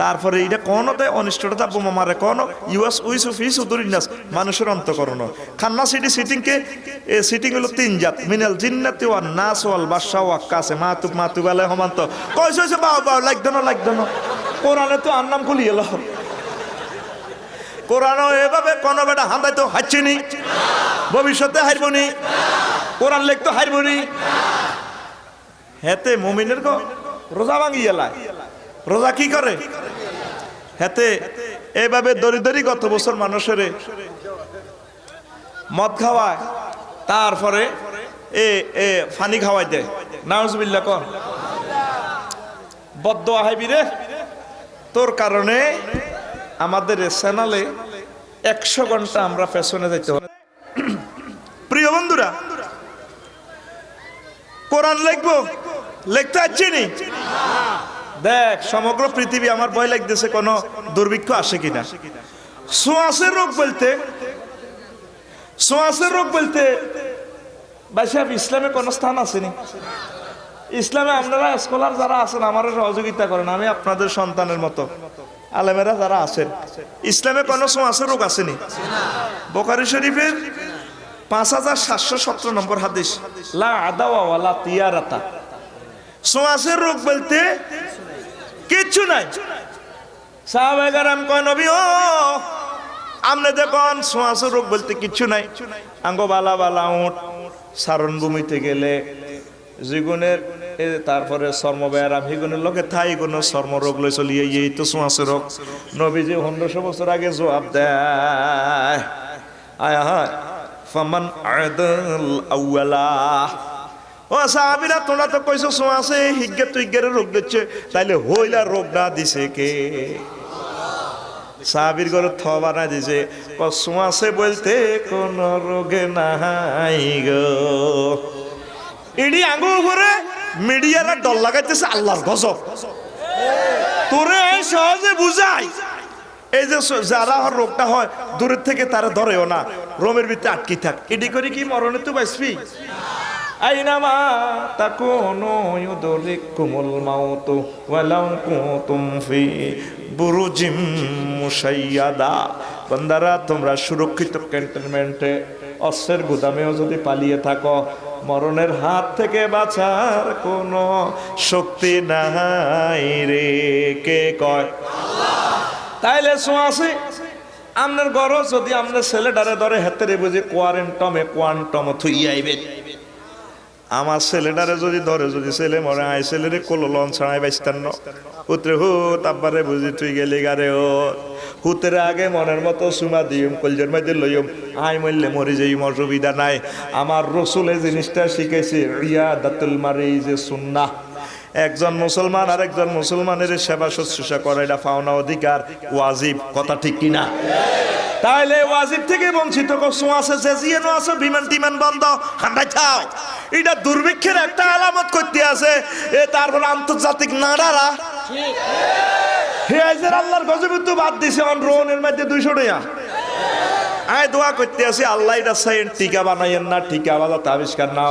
তারপরে এটা কোন দেয় অনিষ্টতা বোমা মারে কোন ইউএস উইসুফি সুদুরিনাস মানুষের অন্তকরণ খান্নাস এটি সিটিংকে সিটিং হলো তিন জাত মিনাল জিন্নাতি ওয়ান নাস ওয়াল বাশশা ওয়াক্কাসে মাতুব আলাইহি হমান্ত কইছে বাও লাগদনো কোরআনে তো আর নাম খুলি এলো কোরআন এভাবে কোন বেটা হান্দাইতো হাঁচছিনি ভবিষ্যতে হারবনি কোরআন লিখতো হারবনি হেতে মুমিনের গো রোজা ভাঙি এলায় রোজা কি করে হেতে এভাবে দরিদ্রই গত বছর মানুষের মদ খাওয়ায়, তারপরে এ এ ফানি খাওয়াই দেয়। নাউজুবিল্লাহ কর, বদদোয়া হাইবি রে তোর কারণে। আমাদের চ্যানেলে 100 ঘন্টা আমরা পেছনে যাইতে হবে। প্রিয় বন্ধুরা, কোরআন লিখবো, লিখতে আসছি নি? দেখ সমগ্র পৃথিবী, আমার ভয় লাগতেছে কোনো দুর্ভিক্ষ আসে কিনা। ছোঁয়াচের রোগ বলতে, ছোঁয়াচের রোগ বলতে ভাই সাহেব ইসলামে কোনো স্থান আসেনি। ইসলামে আপনারা স্কলার যারা আছেন আমার সহযোগিতা করেন, আমি আপনাদের সন্তানের মতো আলেমেরা যারা আছেন, ইসলামে কোনো ছোঁয়াচের রোগ আসেনি। বুখারী শরীফের 5717 নম্বর হাদিস, লা আদাওয়া ওয়ালা তিয়ারাতা। ছোঁয়াচের রোগ বলতে কিচ্ছু নাই। সাহাবায়ে কেরাম কয় নবী ও আমনে দেখুন ছোঁয়াচের রোগ বলতে কিচ্ছু নাই। আঙ্গ বালা বালা উঠ সারণভূমিতে গেলে যেগুনের তারপরে চর্ম ব্যায়াম হিগুনের লোকে থাই কোনো চর্ম রোগ লই চলিয়ে এই তো ছোঁয়াচের রোগ। নবীজি 1500 বছর আগে জবাব দেয়, আয় হায় ফামান আদাল আউয়ালা। ও সাহাবীরা তোমরা তো কইছো ছোঁয়াচে, হিগ্গে তুইগ্গের রোগ দিচ্ছে, তাইলে হইলা রোগটা দিছে কে? সাহাবীর ঘরে থ বানাই দিছে, ছোঁয়াচে বলতে কোন রোগে নাই গো। ইডি আঙ্গুর উপরে মিডিয়ারা ডল লাগাইতেছে আল্লাহর গজব। তোরে সহজে বুঝাই, এই যে যারা রোগটা হয় দূরের থেকে তারা ধরেও না, রোমের ভিতরে আটকি থাক। এডি করে কি মরণে তো বাঁচবি? আইনামা তাকুনু ইউদরিকুমুল মাউতু ওয়ালাউ কুনতুম ফি বুরুজিম মুশাইয়াদা। বান্দারা তোমরা সুরক্ষিত ক্যান্টনমেন্টে অস্ত্রের গুদামেও যদি পালিয়ে থাকো, মরণের হাত থেকে বাঁচার কোনো শক্তি নাই রে। কে কয়? তাইলে ছোঁয়াচে আপনার ঘর যদি আপনার ছেলেটারে ধরে হেতেরে বুঝে কোয়ান্টমে থুই আইবেন। আমার ছেলেটারে যদি ধরে, যদি ছেলে মরে আয় ছেলেরে কোলো লন ছাড়াই বাইস্তান্ন পুত্রে হুত আব্বারে বুঝি তুই গেলি গারে ও হুতের আগে মনের মতো সুমা দিম কলজের মধ্যে লইম আই মরলে মরে যাই, অসুবিধা নাই। আমার রসুল এই জিনিসটা শিখেছে, রিয়াদাতুল মারিজ সুন্নাহ। একজন মুসলমান আর একজন মুসলমানের সেবা শুশ্রূষা করা এটা পাওনা অধিকার, ওয়াজিব। কথা ঠিক কিনা? তাইলে ওয়াজিব থেকে বঞ্চিত ছোঁয়াচে যে জিয়ানো আছে, বিমান টিমান বন্ধ, হান্ডাই থাও। এটা দুর্ভিক্ষের একটা আলামত করতে আছে। এ তারপর আন্তর্জাতিক নাড়ারা হে আইজের আল্লাহর গজবে তো বাদ দিছে, অন রোনের মধ্যে 200 টাকা। আয় দোয়া করতে আছি আল্লাহ এটা সাইন টিকা বানাইয়েন না, টিকা বাজাতে আবিষ্কার না।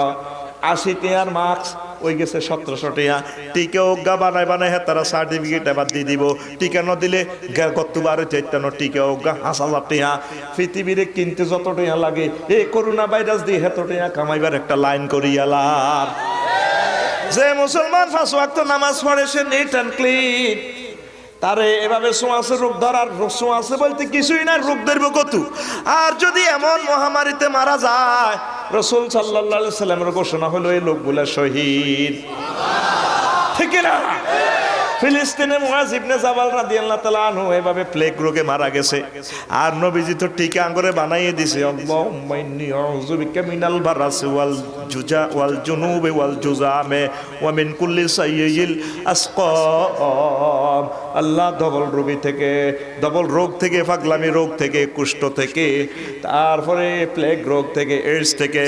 80 টাকার মাস্ক ওই গেছে 1700 টাকা। টিকা ওগা বানাই বানাই হ্যাঁ তারা সার্টিফিকেট এবার দিয়ে দিব। টিকা ন দিলে গতবার চৈতানো টিকা ওগা 5000 টাকা। পৃথিবীরে কিনতে যত টাকা লাগে এই করোনা ভাইরাস দিয়ে হেত টাকা কামাইবার একটা লাইন করিয়ালার। যে মুসলমান 5 ওয়াক্ত নামাজ পড়ে সে নিট অ্যান্ড ক্লিন, তারে এভাবে ছোঁয়াচে রোগ ধরার, ছোঁয়াচে বলতে কিছুই না, রোগ ধরবে কত। আর যদি এমন মহামারীতে মারা যায়, রাসূল সাল্লাল্লাহু আলাইহি সাল্লামের ঘোষণা হলো এই লোকগুলা শহীদ। ঠিক না? ফিলিস্তিনে মুআজ ইবনে জাবাল রাদিয়াল্লাহু তাআলা আনহু এভাবে প্লেগ রোগে মারা গেছে। আর নবীজি তো টিকা আঙ্গুরে বানাইয়ে দিছে, আল্লাহুম্মা ইন্নী আউযু বিকা মিনাল বারাসি ওয়াল জুজা ওয়াল জুনুবি ওয়াল জুজামে ওয়া মিন কুল্লি সাইয়্যিল আসকাম। আল্লাহ ডবল রোগী থেকে, ডবল রোগ থেকে, পাগলামি রোগ থেকে, কুষ্ঠ থেকে, তারপরে প্লেগ রোগ থেকে, এইডস থেকে,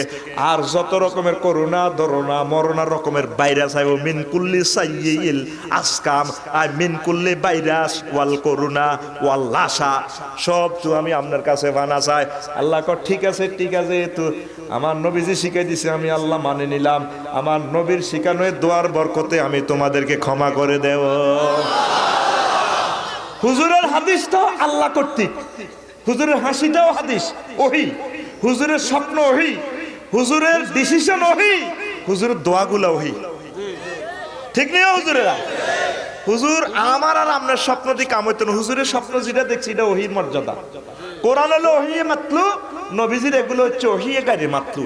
আর যত রকমের করোনা ধরোনা মরনা রকমের ভাইরাস আইব, মিন কুল্লি সাইয়্যিল আসকাম আই মিন কুল্লি ভাইরাস ওয়াল করোনা ওয়াল লাশা, সব তো আমি আপনার কাছে বানা চাই। আল্লাহ কর ঠিক আছে, ঠিক আছে, তো আমার নবীজি শিখাই দিছে, আমি আল্লাহ মানে নিলাম। আমার নবীর শিখানো দোয়ার বরকতে আমি তোমাদেরকে ক্ষমা করে দেব। হুজুরের হাদিস তো আল্লাহ কর্তৃক, হুজুরের হাসিটাও হাদিস ওহি, হুজুরের স্বপ্ন ওহি, হুজুরের ডিসিশন ওহি, হুজুরের দোয়াগুলো ওহি। ঠিক নেই হুজুরেরা? হুজুর আমার আর আপনার স্বপ্ন দিয়ে কাম হইতো না। হুজুরের স্বপ্ন যেটা দেখছি এটা ওহির মর্যাদা। কোরআন হলো ওহিয়ে মাতলু, নবীজির এগুলো হচ্ছে ওহিয়ে গাড়ি মাতলু।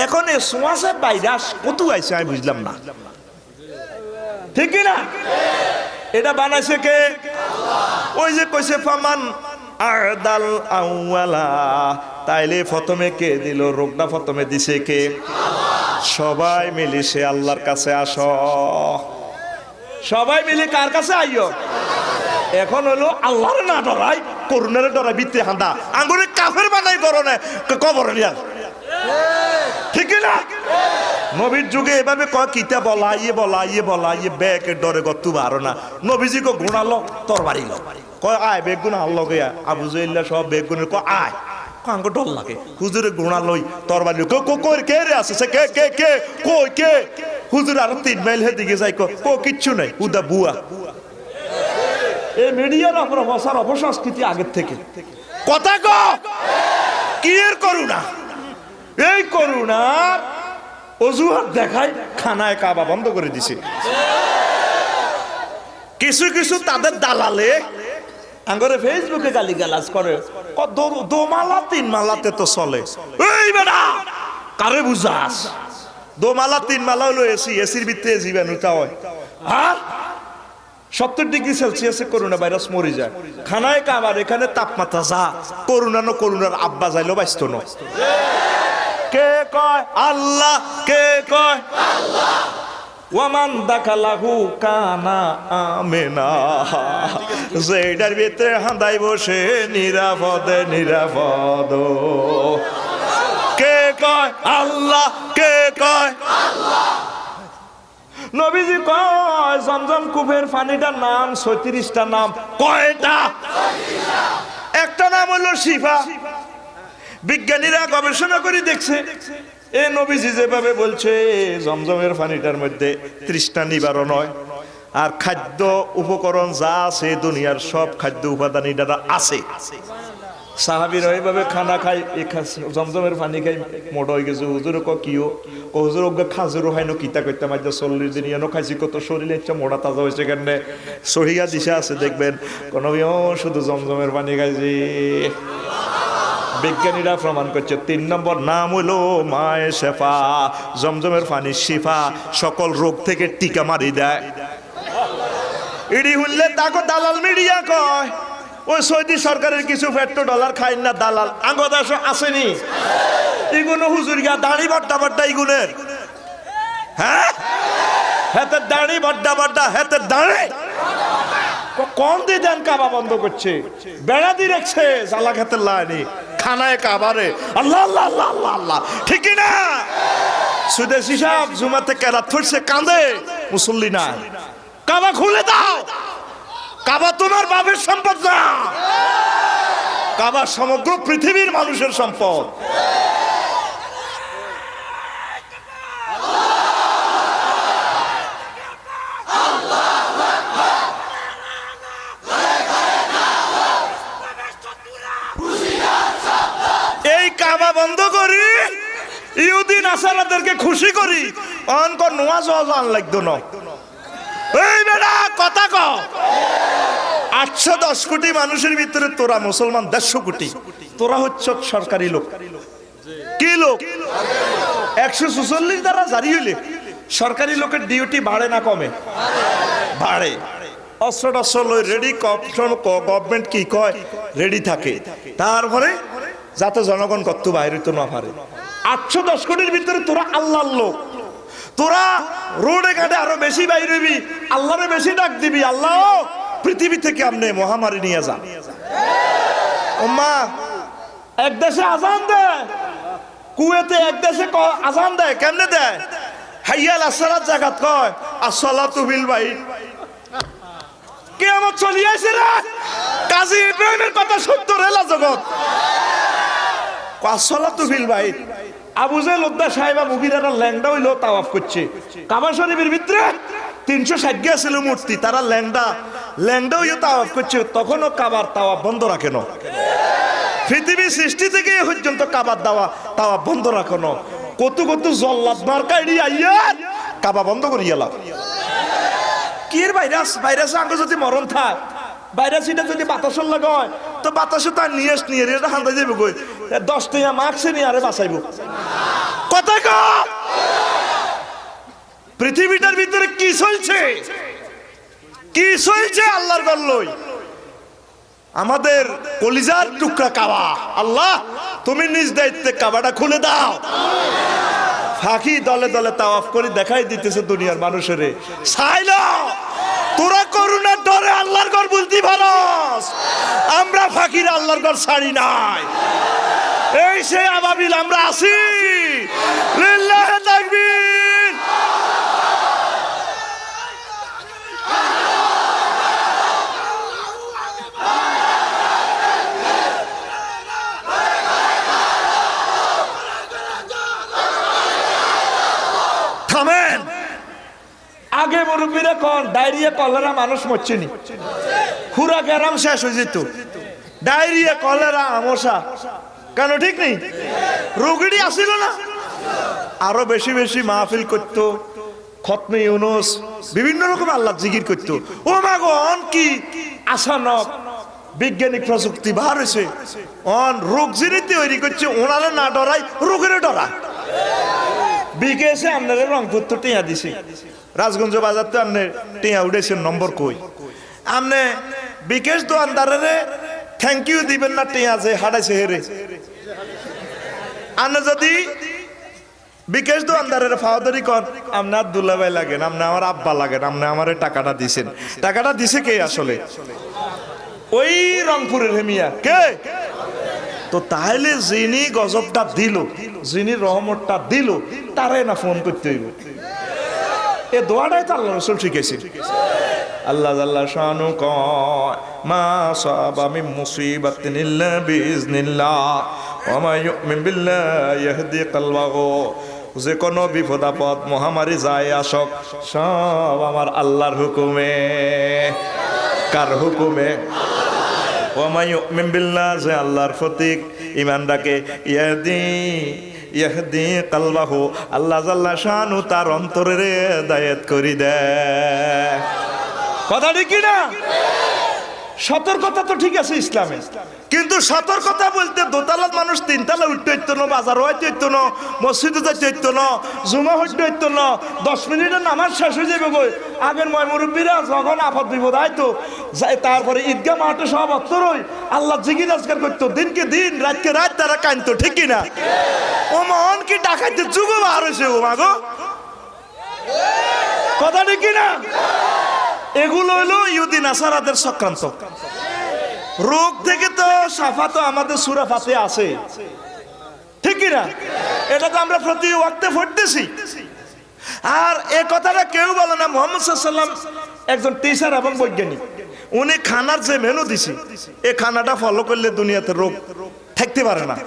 এখন এই ছোঁয়াচে ভাইরাস কত আইছে আমি বুঝলাম না। ঠিক না? এটা বানাইছে কে? ওই যে কইছে ফামান আদাল আউয়ালা, তাইলে প্রথমে কে দিল রোগটা? প্রথমে দিছে কে? সবাই মিলে সে আল্লাহর কাছে আসো, সবাই মিলে কার কাছে আইও? এখন হলো আল্লাহর না ডরাই, করুণার ডরাই, বিত্তে হাঁদা আঙ্গুরে কাফের বানাই করো না কবর নিয়ার, ঠিক না? নবীর যুগে এভাবে কয় কিতা বলা ইয়ে বলা ইয়ে বলা ইয়ে ব্যাগের ডরে গত্তু বারো না। নবীজি কো গুণালো তোর বাড়ি লো, কয় আয় বেগুন আল্লাহ গিয়া আবু জাইল্লা সব বেগুনের কয় আয়, আঙ্গ ডর লাগে হুজুরে গুণা লই তোর বাড়ি কই কে রে আছে কে কে কে কই কে? হুজুর আরো 3 মাইল হে দিকে যাই কো কিচ্ছু নাই উদা বুয়া। এই মিডিয়ার অপপ্রচার অপসংস্কৃতি আগের থেকে কথা কো কি এর করুণা, এই করুণার অজুহাত দেখায় খানায় কাবা বন্ধ করে দিছে। কিছু কিছু তাদের দালালে আঙ্গরে ফেসবুকে গালিগালাজ করে, দোমালা 3 মালাতে তো চলে। এই বেটা কারে বুঝাস? দোমালা 3 মালা হলো এসি, এসির ভিতরে জীবাণুটা হয়, আর 70 ডিগ্রি সেলসিয়াসে করোনা ভাইরাস মরে যায়। খানায় কাবার এখানে তাপমাত্রা যা, করোনার আব্বা যাইলো বাইস্ত ন। কে কয়? আল্লাহ। কে কয়? আল্লাহ। ওয়ামান দাখালাহু কানা আমিনা, যেটার ভিতরে হাঁদাই বসে নিরাপদ নিরাপদ। কে কয়? আল্লাহ। কে কয়? আল্লাহ। নবীজি কয় জমজম কূপের পানিটার নাম 36টা নাম। কয়টা? একটা নাম হলো শিফা। বিজ্ঞানীরা গবেষণা করে দেখছে এ নবীজি যেভাবে বলছে জমজমের পানিটার মধ্যে 30টা নিবারণ হয়, আর খাদ্য উপকরণ যা আছে দুনিয়ার সব খাদ্য উপাদান এটা আছে। সাহাবীরা এইভাবে খানা খাই, জমজমের পানি খাই মোট হয়ে গেছে। হুজুর কিও হুজুর খাজুরও হয় না কিতা করতে মাঝে 40 দিন এনো খাইছি, কত শরীরে ইচ্ছা মোড়া তাজা হয়েছে কেন সহিয়া দিশা আছে দেখবেন কোন শুধু জমজমের পানি খাইছি। বিজ্ঞানীরা প্রমাণ করছে 3 নম্বর নাম হলো মায়ে শেফা, জমজমের পানি শিফা, সকল রোগ থেকে টিকা মারি দেয়। ইডি হইলে তাকে দালাল মিডিয়া কয় ওই সৌদি সরকারের কিছু পেট্রো ডলার খাই না দালাল আঙ্গদাস আসেনি, ইগুনো হুজুর গিয়া দাড়ি বড্ডা বড্ডা ইগুনের, হ্যাঁ হেতে দাড়ি বড্ডা বড্ডা হেতে দাড়ি কোন দিয়ে দেন কাবা বন্ধ করছে, বেড়া দিয়ে রাখছে জ্বালা খেতে লাইনি খানায় কাবারে আল্লাহ আল্লাহ আল্লাহ আল্লাহ আল্লাহ, ঠিক না? সুদেশি সাহেব জুমাতে কেরাত থরছে কাঁদে, মুসল্লি না, কাবা খুলে দাও। কাবা তোমার বাপের সম্পদ না, কাবা সমগ্র পৃথিবীর মানুষের সম্পদ। এই কাবা বন্ধ করি ইহুদি নাসারাদেরকে খুশি করি, অনকর নোয়া জান লাগতো না। এই বেটা কথা কও, 810 কোটি মানুষের ভিতরে তোরা মুসলমান 150 কোটি, তোরা হচ্ছে সরকারি লোক। কি লোক? 144 দ্বারা জারি হইলে সরকারি লোকের ডিউটি বাড়ে না কমে? বাড়ে। অস্ত্র টস্ত্র লই রেডি, গভর্নমেন্ট কি কয় রেডি থাকে, তারপরে যাতে জনগণ কত বাইরে তো না পারে। 810 কোটির ভিতরে তোরা আল্লাহর লোক, তোরা রোডে ঘাটে আরো বেশি বাইরে হবি, আল্লাহরে বেশি ডাক দিবি, আল্লাহ পৃথিবী থেকে আপনি মহামারী নিয়ে যান। ওম্মা এক দেশে আজান দেয়, কুয়েতে এক দেশে আজান দেয়, কেমনে দেয়? হাইয়াল আসসালাত জাগাত কয় আসসালাতু বিল বাইত। কিয়ামত চলি আইছে রে, কাজী ইব্রাহিমের কথা সত্য রেলা জগৎ। আসসালাতু বিল বাইত। আবু জাহেল উদ্দা সাহেবা মুগিরারা ল্যাংডা হইলো তাওয়াফ করছে কাবা শরীফের ভিতরে, 360 গা ছিল মূর্তি, তারা ল্যাংডা হইয়া তাওয়াফ করছে, তখনও কাবার তাওয়াফ বন্ধ রাখে না। পৃথিবী সৃষ্টি থেকে এ পর্যন্ত কাবার তাওয়াফ বন্ধ রাখে না। কত কত জল্লাদ মার্কাইডি আইয়া কাবা বন্ধ করিয়া লাভ। কি এর ভাইরাস আগে যদি মরণ থাক, ভাইরাস এটা যদি বাতাসের লাগা হয় তো বাতাসে তার নিয়ে এটা হান্দা যাবে কই, 10 টাকা মার্কসে নিয়ে আরে বাঁচাইব। কথা কও, পৃথিবীটার ভিতরে কি চলছে, কি চলছে আল্লাহর গল্লই। আমাদের কলিজার টুকরা কাবা, আল্লাহ তুমি নিজ দায়িত্বে কাবাটা খুলে দাও। ফাঁকি দলে দলে তাওয়াফ করে দেখাই দিতেছে দুনিয়ার মানুষের, চাইল তোরা করুণার ডরে আল্লাহর ঘর বলতে পারস, আমরা ফাঁকির আল্লাহর ঘর ছাড়ি নাই। এই সে আবাবিল আমরা আছি। লিল্লাহি তাকবীর। থামেন। আগে মুরব্বীরা কোন ডায়রিয়া কলেরা মানুষ মরছেনি, পুরা গ্রাম শেষ হয়ে যেত। ডায়রিয়া কলেরা আমশা কেন ঠিক নেই? রোগীটি আসিল না, আরো বেশি বেশি মাহফিল করতো, খতমে ইউনুস বিভিন্ন রকম আল্লাহ জিকির করতো। ও মাগো অন কি আসানক বিজ্ঞানিক প্রযুক্তি বার হয়েছে, অন রোগ যিনি তৈরি করছে ওনারা না ডরাই রোগের ডরা। বিকেএসে আপনারা রংপুর তো টিয়া দিছি, রাজগঞ্জ বাজার তো আপনি টিয়া উঠেছেন, নম্বর কই? আপনি বিকেশ দোয়ানদারে থ্যাংক ইউ দিবেন না টিয়া যে হারাইছে হেরে? আপনি যদি বিকেশ দোয়ানদারের ফাওয়াদারি কর, আপনার দুলাভাই লাগেন, আপনি আমার আব্বা লাগেন, আপনি আমার টাকাটা দিছেন। টাকাটা দিছে কে আসলে? ওই রংপুরের হেমিয়া কে? তো তাহলে যিনি গজবটা দিল, যিনি রহমতটা দিল, তারাই না ফোন করতে হইব। এ দোয়াটাই তো আল্লাহ রাসূল শিখেছে। আল্লাহ জাল্লা শানু কয় মা সাবা মিন মুসিবাতিন ইল্লা বিইজনিল্লাহ ওয়া মা ইউমিন বিল্লাহি ইয়াহদি কলবাহু। যে কোনো বিপদ আপদ মহামারী যায় আসক সব আমার আল্লাহর হুকুমে। কার হুকুমে? ওয়া মা ইউমিন বিল্লাহ, যে আল্লাহর প্রতি ঈমান রাখে, ইয়াহদি কলবাহু, আল্লাহ জাল্লা শানু তার অন্তরের হেদায়েত করি দেয়। কথা ঠিক না? সতর্কতা তো ঠিক আছে ইসলামে, কিন্তু সতর্কতা বলতে দোতলার মানুষ তিনতলা উঠতে হইতো না, বাজার হইতে হইতো না, মসজিদে যাইতে হইতো না, জুমা হইতে হইতো না, 10 মিনিটের নামাজ শেষ হয়ে যাবে গো। আগের ময় মুরব্বীরা যখন আপদ বিপদ আইতো, তারপরে ঈদগাহ মাঠে সব অত্তরই আল্লাহ জিকির আজকার করতো, দিনকে দিন রাতকে রাত তারা কাঁদতো, ঠিক কিনা? ও মন কি ডাকাইতে যুগ বার হয়েছে ও মাগো, কথা ঠিক কিনা? এগুলো হলো ইহুদি নাসারাদের চক্রান্ত। রোগ থেকে তো সাফা তো আমাদের সূরা ফাতিহা আছে, ঠিক না? এটা তো আমরা প্রতি ওয়াক্তে পড়তেছি। আর এই কথাটা কেউ বলে না। মুহাম্মদ সাল্লাল্লাহু আলাইহি ওয়াসাল্লাম একজন টিচার এবং বৈজ্ঞানিক, উনি খানার যে মেনু দিছে এই খানাটা ফলো করলে দুনিয়াতে রোগ থাকতে পারে না।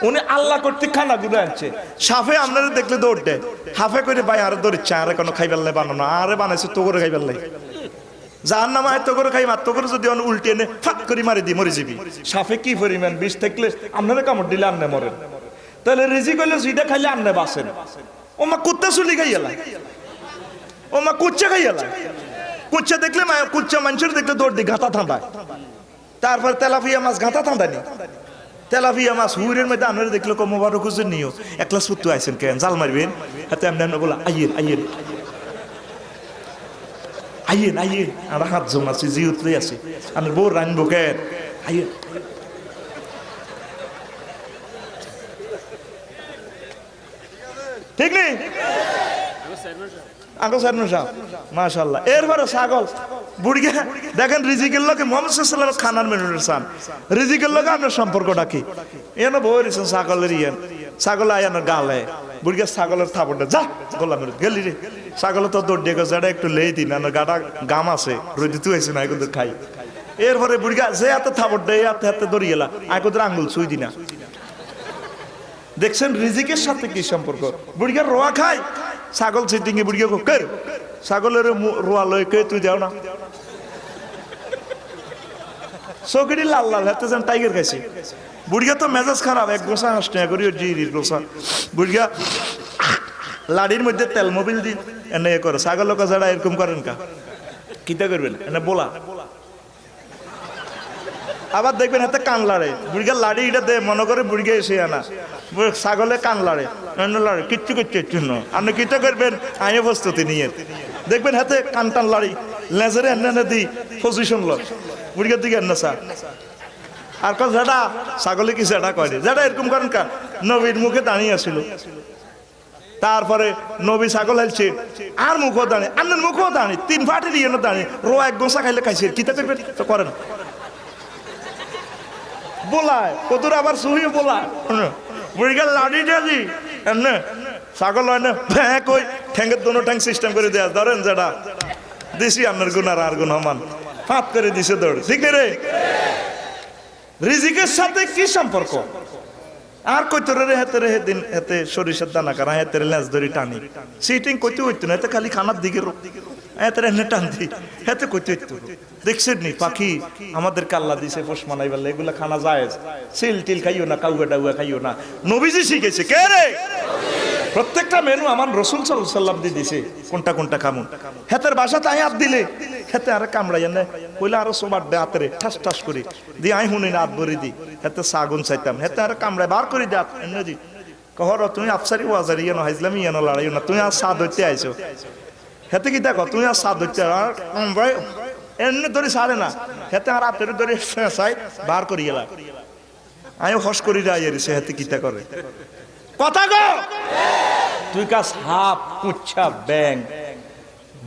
উনি আল্লাহ কর্তৃক খানা গুলো আনছে। সাফে আপনারা দেখলে দৌড় দেয়, হাফে করে ভাই আরে দৌড়িচ্ছে, আরে কোনো খাইবার লাই বানানো, আরে বানাইছে তো করে খাইবার লাই, যার নাম আয়ত্ত করে খাই মাত্র করে যদি উল্টে এনে ফাট করে মারি দি মরে যাবি। সাফে কি পরিমাণ বিষ থাকলে আপনারা কামড় দিলে আন্নে মরেন, তাহলে রিজি করলে সুইটা খাইলে আন্নে বাসেন। ও মা কুত্তা চুলি খাইয়ালা, ও মা কুচ্চা খাইয়ালা, কুচ্চা দেখলে কুচ্চা মানুষের দেখলে দৌড় দি ঘাতা থাঁদায়। তারপর তেলাপিয়া মাছ ঘাতা থাঁদানি, তেলাপিয়া মাছ হুইরের মধ্যে আপনারা দেখলে কমবারও খুঁজে নিও একলা সুত্তু আইসেন কেন জাল মারবেন হাতে এমনি বলা আইয়েন আইয়েন আইয়েন আইয়েন, আমরা হাত জম আছি জিউতলে আছি, আমি বউ রানবো কেন, আইয়েন। ঠিক নেই আঙ্কল সাহেব সাহেব মাশাআল্লাহ। এরপরে ছাগল বুড়িকে দেখেন রিজিকের লোকে মুহাম্মদ সাল্লাল্লাহু আলাইহি ওয়াসাল্লাম খানার মেনুর সান রিজিকের লোকে আপনার সম্পর্কটা কি? এনে বই রেছেন ছাগলের ইয়েন, ছাগল আয়ানোর গালে বুড়িকে ছাগলের থাপড়টা যা গোলাম গেলি রে, ছাগল তো দৌড় দিয়ে গেছে, একটু লেই দিন না গাটা গাম আছে রোদি তুই আইসি না কিন্তু খাই। এরপরে বুড়িকা যে হাতে থাপড় দেয় হাতে হাতে দৌড়ি গেলা আইকোদের আঙ্গুল ছুঁই দিনা। দেখছেন রিজিকের সাথে কি সম্পর্ক? বুড়িকার রোয়া খায়, ছাগল সিটিংয়ে বুড়িকে কে ছাগলের রোয়া লয় কে তুই যাও না, চৌকিটি লাল লাল হাতে যেন টাইগার খাইছে। বুড়িয়া তো মেজাজ খারাপ, এক গোসা হাস টাকা করি জিরির গোসা। বুড়িয়া লাড়ির মধ্যে তেল মোবিল দি এনে এ করে, ছাগল লোক যারা এরকম করেন কা কিতা করবেন এনে বলা। আবার দেখবেন হাতে কান লাড়ে, বুড়িয়া লাড়ি এটা দে মনে করে বুড়িয়া এসে আনা ছাগলে কান লাড়ে লাড়ে কিচ্ছু কিচ্ছু জন্য আপনি কিতা করবেন আইনে প্রস্তুতি নিয়ে দেখবেন হাতে কান টান লাড়ি লেজারে এনে দি পজিশন লোক মুরগির দিকে না স্যার আর কন যেটা ছাগলে কি যেটা কয় যেটা এরকম করেন কা নবীর মুখে দাঁড়িয়ে আসিল তারপরে নবী ছাগল হালছে আর মুখও দাঁড়িয়ে আন্নার মুখও দাঁড়িয়ে 3 ফাটে দিয়ে দাঁড়িয়ে রো এক গোসা খাইলে খাইছে কিতা করবে তো করেন বলায় কতর আবার সুহিও বলায় মুরগির লাড়ি দিয়ে এমনে ছাগল হয় না ভ্যাঁ কই ঠ্যাঙ্গের দোনো ঠ্যাং সিস্টেম করে দেয়া ধরেন যেটা দিছি আপনার গুনার আর গুণ হমান ফাঁপ করে দিছে দৌড় ঠিক রে রিজিকের সাথে কি সম্পর্ক আর কইতো রে হেতে রে দিন হেতে সরিষার দানা কারা হেতে রে লেজ ধরি টানি সিটিং কইতে হইতো না এতে খালি খানার দিকে হেতে রে টান দি হেতে কইতে হইতো দেখছেন নি পাখি আমাদেরকে আল্লাহ দিছে পোষ মানাইবার এগুলা খানা জায়েজ সিল টিল খাইও না কাউয়া ডাউয়া খাইও না নবীজি শিখেছে কে রে প্রত্যেকটা মেনু আমার রাসূল সাল্লাল্লাহু আলাইহি ওয়াসাল্লাম দি দিছে কোনটা কোনটা খামু হেতের বাসা তাই হাত দিলে হেতে আর কামড়াইয়া না কইলা আর সোবার দে হাতে ঠাস ঠাস করে দি আই হুনি না হাত ভরি দি হেতে সাগুন চাইতাম হেতে আর কামড়ায় বার করে দাত এনে দি কহর তুমি আফসারি ওয়াজারি না হাইজলামি না লড়াইও না তুমি আর সাদ হইতে আইছো হেতে কি দেখো তুমি আর সাদ হইতে আর ভাই এনে ধরে সারে না হেতে আর আপের ধরে চাই বার করি গেলা আমি হস করি রাইয়ারিছে হেতে কিতা করে কথা গো তুই কা সাপ কুচ্ছা ব্যাং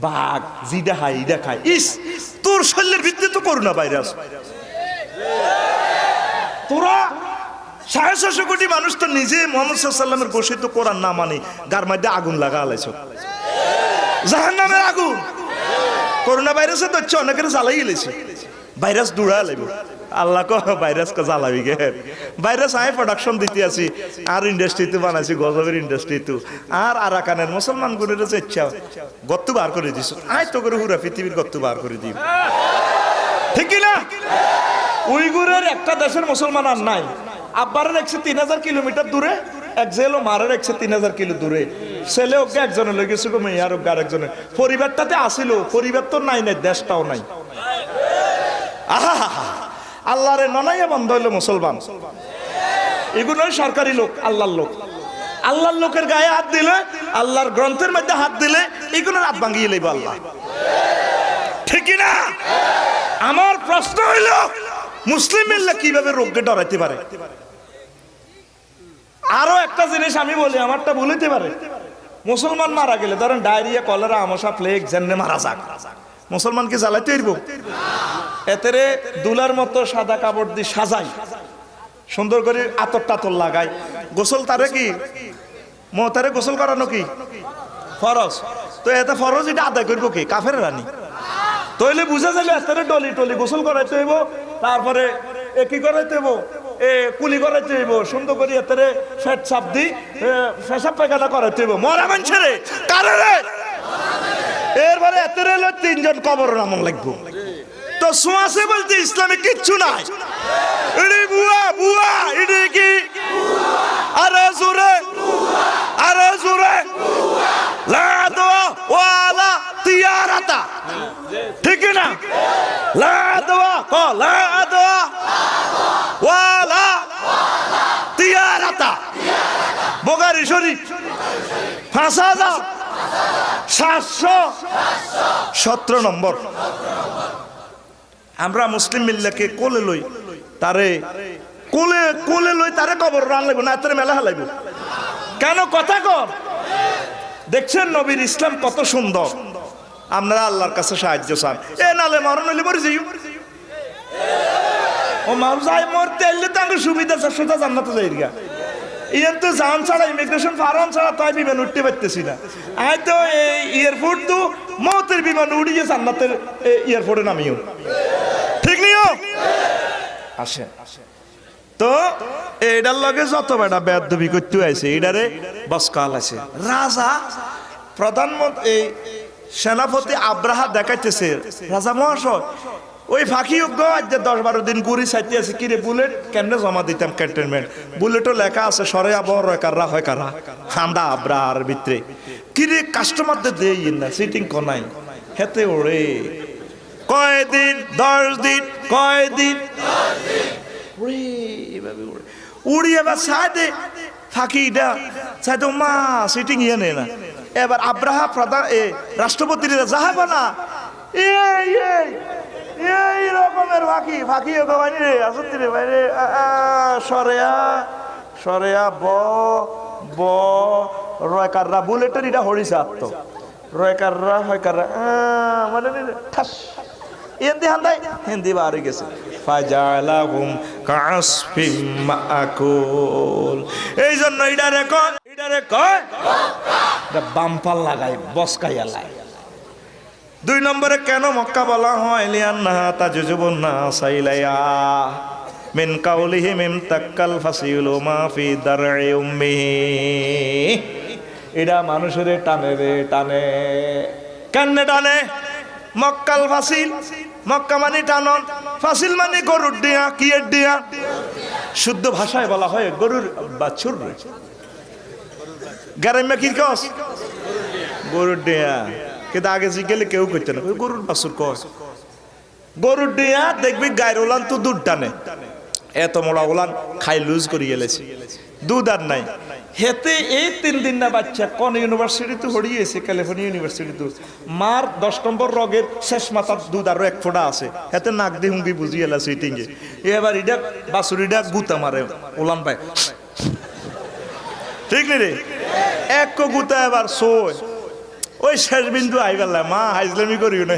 বাঘ জিডা হাই দেখাই ইস তোর শরীরের ভিতরে তো করোনা ভাইরাস তোরা 650 কোটি মানুষ তো নিজে মুহাম্মদ সাল্লাল্লাহু আলাইহি ওয়াসাল্লামের ঘোষিত কোরআন না মানে গার মধ্যে আগুন লাগা আলাইছো জাহান্নামের আগুন করোনা ভাইরাসে তো অনেকের জ্বালাই গেলেছে ভাইরাস দূরা লাইব আল্লাহ কো ভাইরাস কে জ্বালাবি গে ভাইরাস আই প্রোডাকশন দিতে আছি আর ইন্ডাস্ট্রিতে বানাইছি গজবের ইন্ডাস্ট্রিতে আর আরাকানের মুসলমান গুনের যে ইচ্ছা গত্তু বার করে দিছ আই তো করে পুরো পৃথিবীর গত্তু বার করে দিই ঠিক কি না উইগুরের একটা দেশের মুসলমান আর নাই আব্বারের 3000 কিলোমিটার দূরে এক জেলো মারের 3000 কিলো দূরে ছেলে ওকে একজনের লই গেছে গো মেয়ে আর ওকে আরেকজনের পরিবারটাতে আসিল পরিবার তো নাই নাই দেশটাও নাই আহা আল্লাহরে ননাইয়া বন্ধ হইলো মুসলমান এগুলো সরকারি লোক আল্লাহর লোক আল্লাহর লোকের গায়ে হাত দিলে আল্লাহর গ্রন্থের মধ্যে হাত দিলে এগুলো হাত ভাঙিয়ে লইব আল্লাহ ঠিক না আমার প্রশ্ন হইল মুসলিম মিল্লা কিভাবে রোগকে ডরাইতে পারে আরো একটা জিনিস আমি বলি আমারটা বলিতে পারে মুসলমান মারা গেলে ধরেন ডায়রিয়া কলেরা আমশা প্লেগ জেনে মারা যাক মুসলমানকে জ্বালাইতে হইব এতেরে দুলার মতো সাদা কাপড় দিয়ে সাজাই সুন্দর করে আতর টাতর লাগাই গোসল তারে কি মতারে গোসল করানো কি ফরজ তো এতে ফরজ এটা আদায় করবো কি কাফের রানী তইলে বুঝা যাবে এতেরে ডলি টলি গোসল করাইতে হইব তারপরে কি করাইতে হইব কুলি করাইতে হইব সুন্দর করে এতেরে ফেট চাপ দি পেশাব পায়খানা করাইতে হইব মরা মানুষেরে কারে রে এরপরে এতেরে 3 জন কবর নামন লাগবো তো সোয়াসে বলতে ইসলামে কিচ্ছু নাই ইডি বুয়া বুয়া ইডি কি আরে জোরে লা দোয়া ওয়ালা তিয়ারাতা ঠিক না লা দোয়া কো লা দোয়া ওয়ালা তিয়ারাতা বুখারী শরীফ 5717 নম্বর আমরা মুসলিম মিল্লাকে কোলে লই তারে কোলে লই তারে কবর রান লাগবে না তারে মেলা হালাইব কেন কথা কর দেখছেন নবীর ইসলাম কত সুন্দর আপনারা আল্লাহর কাছে সাহায্য চান এ নালে মরণ হইলে মরে যাইও ও মারু যাই মরতে এলে তো আমার সুবিধা সোজা জান্নাতে যাই গা ইয়ার তো জান ছাড়া ইমিগ্রেশন ফার্ম ছাড়া তাই বিমান উঠতে পারতেছি না আই তো এই এয়ারপোর্ট তো মতের বিমান উড়িয়ে জান্নাতের এয়ারপোর্টে নামিও ঠিক নিও আসে তো এইটার লগে যত বেটা বেদবি করতে আইছে এটারে বসকাল আছে রাজা প্রধানমন্ত্রী সেনাপতি আব্রাহা দেখাইতেছে রাজা মহাশয় ওই ফাঁকি যোগ্য আজ 10-12 দিন গুড়ি চাইতে আছে কিরে বুলেট কেমনে জমা দিতাম ক্যান্টনমেন্ট বুলেটও লেখা আছে সরে আবর কাররা হয় কারা খান্দা আব্রাহার ভিতরে কিরে কাস্টমারদের দেই না সিটিং কোনাই হেতে ওরে কয়দিন 10 দিন কয়দিন 10 দিন ওরে এভাবে ওরে উড়িয়ে বা সাইডে ফাঁকিটা সাইডে মা সিটিং ইয়ে নেই না এবার আব্রাহা প্রধান রাষ্ট্রপতিরা যাহাব না এই রকমের ফাঁকি ফাঁকি ওখানে রে আসতে রে বাইরে সরেয়া সরেয়া ব রয়কাররা বুলেটের এটা হরিছে আত্ম রয়কাররা হয়কাররা মানে ঠাস হিন্দি হান্দাই হিন্দি বাড়ি গেছে ফাজালাহুম কাসফিম মাকুল। এই জন্য ইডারে কয় বাম্পার লাগাই বসকাইয়া লাই। 2 নম্বরে কেন মক্কা বলা হয় লিয়ান্নাহা তাজুজুবুন নাসা ইলাইহা মিন কাউলিহিম ইমতাক্কাল ফাসিলু মা ফি দার'i উম্মিহি। এটা মানুষের টানে রে টানে কেন টানে? মক্কাল ফাসিল মক্কা মানে টানন, ফাসিল মানে গরুর ডিয়া। কি এর ডিয়া? শুদ্ধ ভাষায় বলা হয় গরুর বাছুর। গ্রামে কি কস? গরুর ডিয়া। কিন্তু আগে জিজ্ঞেলে কেউ করতে না, গরুর বাছুর কস। গরুর ডিয়া দেখবি গায়ের ওলান তো দুধ টানে, এত মোড়া ওলান খাই লুজ করে গেলেছে, দুধ আর নাই। হেতে এই 3 দিন না বাচ্চা কোন ইউনিভার্সিটি তো হরিয়েছে, ক্যালিফোর্নিয়া ইউনিভার্সিটি তো মার 10 নম্বর রগের শেষ মাথার দুধ আরো 1 ফোঁটা আছে, হেতে নাক দিয়ে হুঙ্গি বুঝিয়ে এলা সুইটিংয়ে। এবার এটা বাছুরিটা গুতা মারে ওলান পায়, ঠিক নি রে? এক গুতা এবার সোয় ওই শেষ বিন্দু আইবেলা মা হাইজলামি করিও না,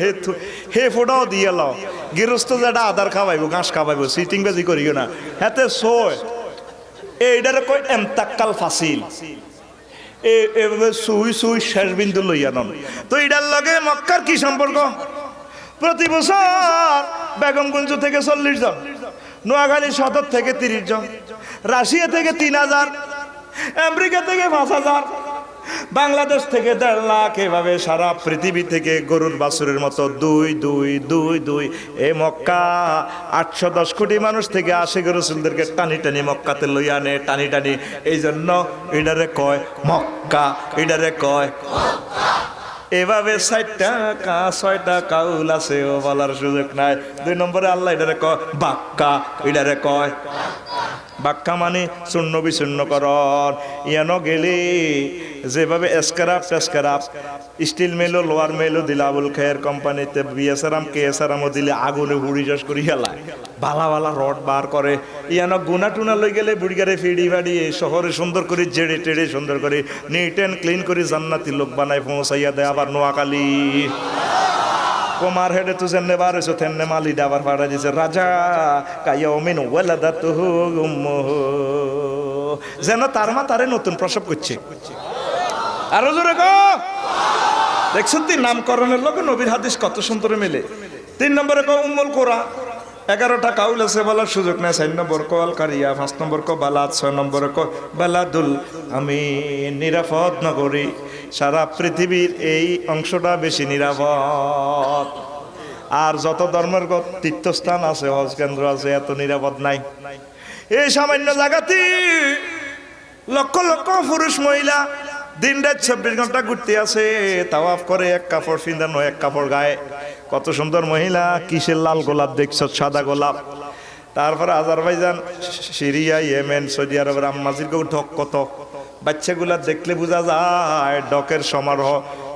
হে ফোটাও দিয়ে লাও। গৃহস্থ যেটা আদার খাওয়াইব ঘাস খাওয়াইব, সিটিং বাজি করিও না, হেতে সোয়। এইটারে কয় এমতাক্কাল ফাসিল। এভাবে সুই শেষ বিন্দু লইয়া নন। তো এটার লগে মক্কার কি সম্পর্ক? প্রতি বছর বেগমগঞ্জ থেকে 40 জন, নোয়াখালী সদর থেকে 30 জন, রাশিয়া থেকে 3000, আমেরিকা থেকে 5000, বাংলাদেশ থেকে 1.5 লাখ, এভাবে সারা পৃথিবী থেকে গরুর বাছুরের মতো 2 এই মক্কা 810 কোটি মানুষ থেকে আসে রাসূলদেরকে টানি টানি মক্কাতে লইয়া আনে, টানি টানি। এই জন্য এটারে কয় মক্কা, এটারে কয় এভাবে 6টা কাউল আছে, ও বলার সুযোগ নাই। 2 নম্বরে আল্লাহ এটারে কয় বাক্কা, এটারে কয় বাক্কা মানে শূন্য বিশূন্যকরণ। ইয়ানো গেলে যেভাবে এসকারাপ টেসকারাপ স্টিল মেলো লোয়ার মেলো দিলে আবুল খায়ের কোম্পানিতে বিএসআরাম কেএসআরামও দিলে আগুনে হুড়ি চাষ করি হেলায়, ভালা ভালা রড বার করে। ইয়ানো গুনা টুনা লই গেলে বুড়িগারে ফিডি ফাড়ি শহরে সুন্দর করে জেড়ে টেড়ে সুন্দর করে নিট অ্যান্ড ক্লিন করে জান্নাতি লোক বানায় পৌঁছাইয়া দেয়। আবার নোয়াখালী কোমার হেডে তু যেমনে বার হয়েছো তেমনে মালিটা আবার ফাড়া দিয়েছে রাজা কাইয়মিন ওয়ালাদাতুহু উম্মুহু, যেন তার মা তারে নতুন প্রসব করছে। আরো জোরে গো, দেখছেন তুই নামকরণের লোক নবীর হাদিস কত সুন্দর মেলে। 3 নম্বরে কো উম্মুল কোরা, 11টা কাউল আছে বলার সুযোগ নেই। 4 নম্বর কো আল কারিয়া, 5 নম্বর কো বালাদ, 6 নম্বরে কো বালাদুল আমি নিরাপদ নগরী। সারা পৃথিবীর এই অংশটা বেশি নিরাপদ। আর যত ধর্মের তীর্থস্থান আছে, হজ কেন্দ্র আছে, এত নিরাপদ নাই। এই সামান্য জায়গাতে লক্ষ লক্ষ পুরুষ মহিলা দিন রাত 24 ঘন্টা ঘুরতে আছে, তাওয়াফ করে, 1 কাপড় পিন্দানো, 1 কাপড় গায়ে। কত সুন্দর মহিলা, কিসের লাল গোলাপ দেখছ? সাদা গোলাপ। তারপরে আজারবাইজান, সিরিয়া, ইয়েমেন, সৌদি আরবের আম্মাজির ঢক কত, বাচ্চাগুলা দেখলে বোঝা যায় ডকের সমারোহ।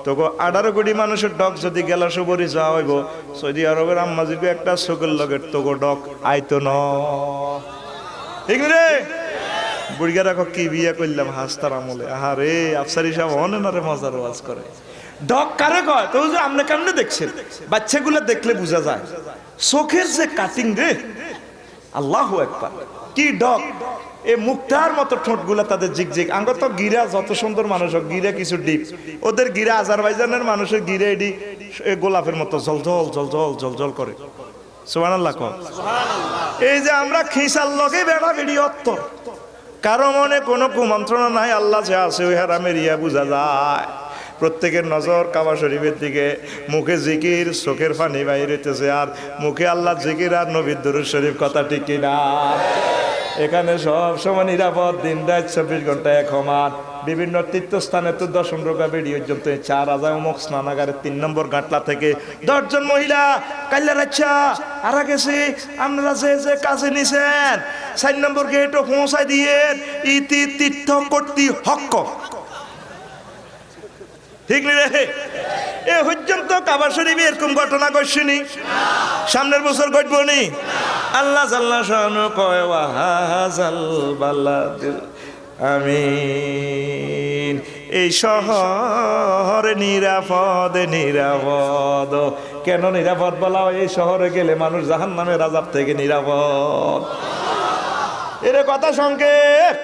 তোকে 18 কোটি মানুষের ডক যদি গেলা সুবরি যাওয়া হইব, সৌদি আরবের আম্মাজির একটা চোখের লগের তোকে ডক আইতো ন, ঠিক রে? বুড়িয়া রাখো কি বিয়া করলাম হাসতার আমলে, আহারে আফসারি সাহেব অনেনারে মজার ওয়াজ করে। ডক কারে কয়? তো যে আপনি কেমনে দেখছেন? বাচ্চাগুলা দেখলে বোঝা যায়, চোখের যে কাটিং রে, আল্লাহু আকবার, কি ডক! এ মুক্তার মতো ঠোঁটগুলা তাদের জিগজিগ। আঙ্গ তো গিরা যত সুন্দর মানুষ হোক, গিরা কিছু ডিপ, ওদের গিরা আজারবাইজানের মানুষের গিরা এডি গোলাপের মতো জলজল জলজল জলজল করে। সুবহানাল্লাহ কও। এই যে আমরা খিসার লগে বেড়া বেড়ি অত্তর, কারো মনে কোনো কুমন্ত্রণা নাই, আল্লাহ যে আছে ওই হারামের ইয়া বোঝা যায়। প্রত্যেকের নজর কাবা শরীফের দিকে, মুখে জিকির, চোখের পানি বাইর হইতেছে, আর মুখে আল্লাহ জিকির আর নবীর দুরূদ শরীফ, কথা ঠিক কিনা? এখানে সব সময় নিরাপদ, দিন রাত 24 ঘন্টা এক সমান। বিভিন্ন তীর্থস্থানে তো দর্শন রোগা বেরিয়ে পর্যন্ত 4,000 স্নানাগারে 3 নম্বর গাঁটলা থেকে 10 জন মহিলা কাল্লার আচ্ছা আরা গেছে, আপনারা যে কাছে নিছেন 4 নম্বর গেটও পৌঁছায় দিয়ে ইতি তীর্থ করতে হক, ঠিক নি রে? এ পর্যন্ত কাবা শরীফে এরকম ঘটনা ঘটছেনি, সামনের বছর ঘটবো নি। আল্লাহ জাল্লা শানু কয় ওয়া হাযাল বালাদিল আমিন, এই শহর নিরাপদ নিরাপদ। কেন নিরাপদ বলা হয়? এই শহরে গেলে মানুষ জাহান্নামের আযাব থেকে নিরাপদ। এর কথা সংকেত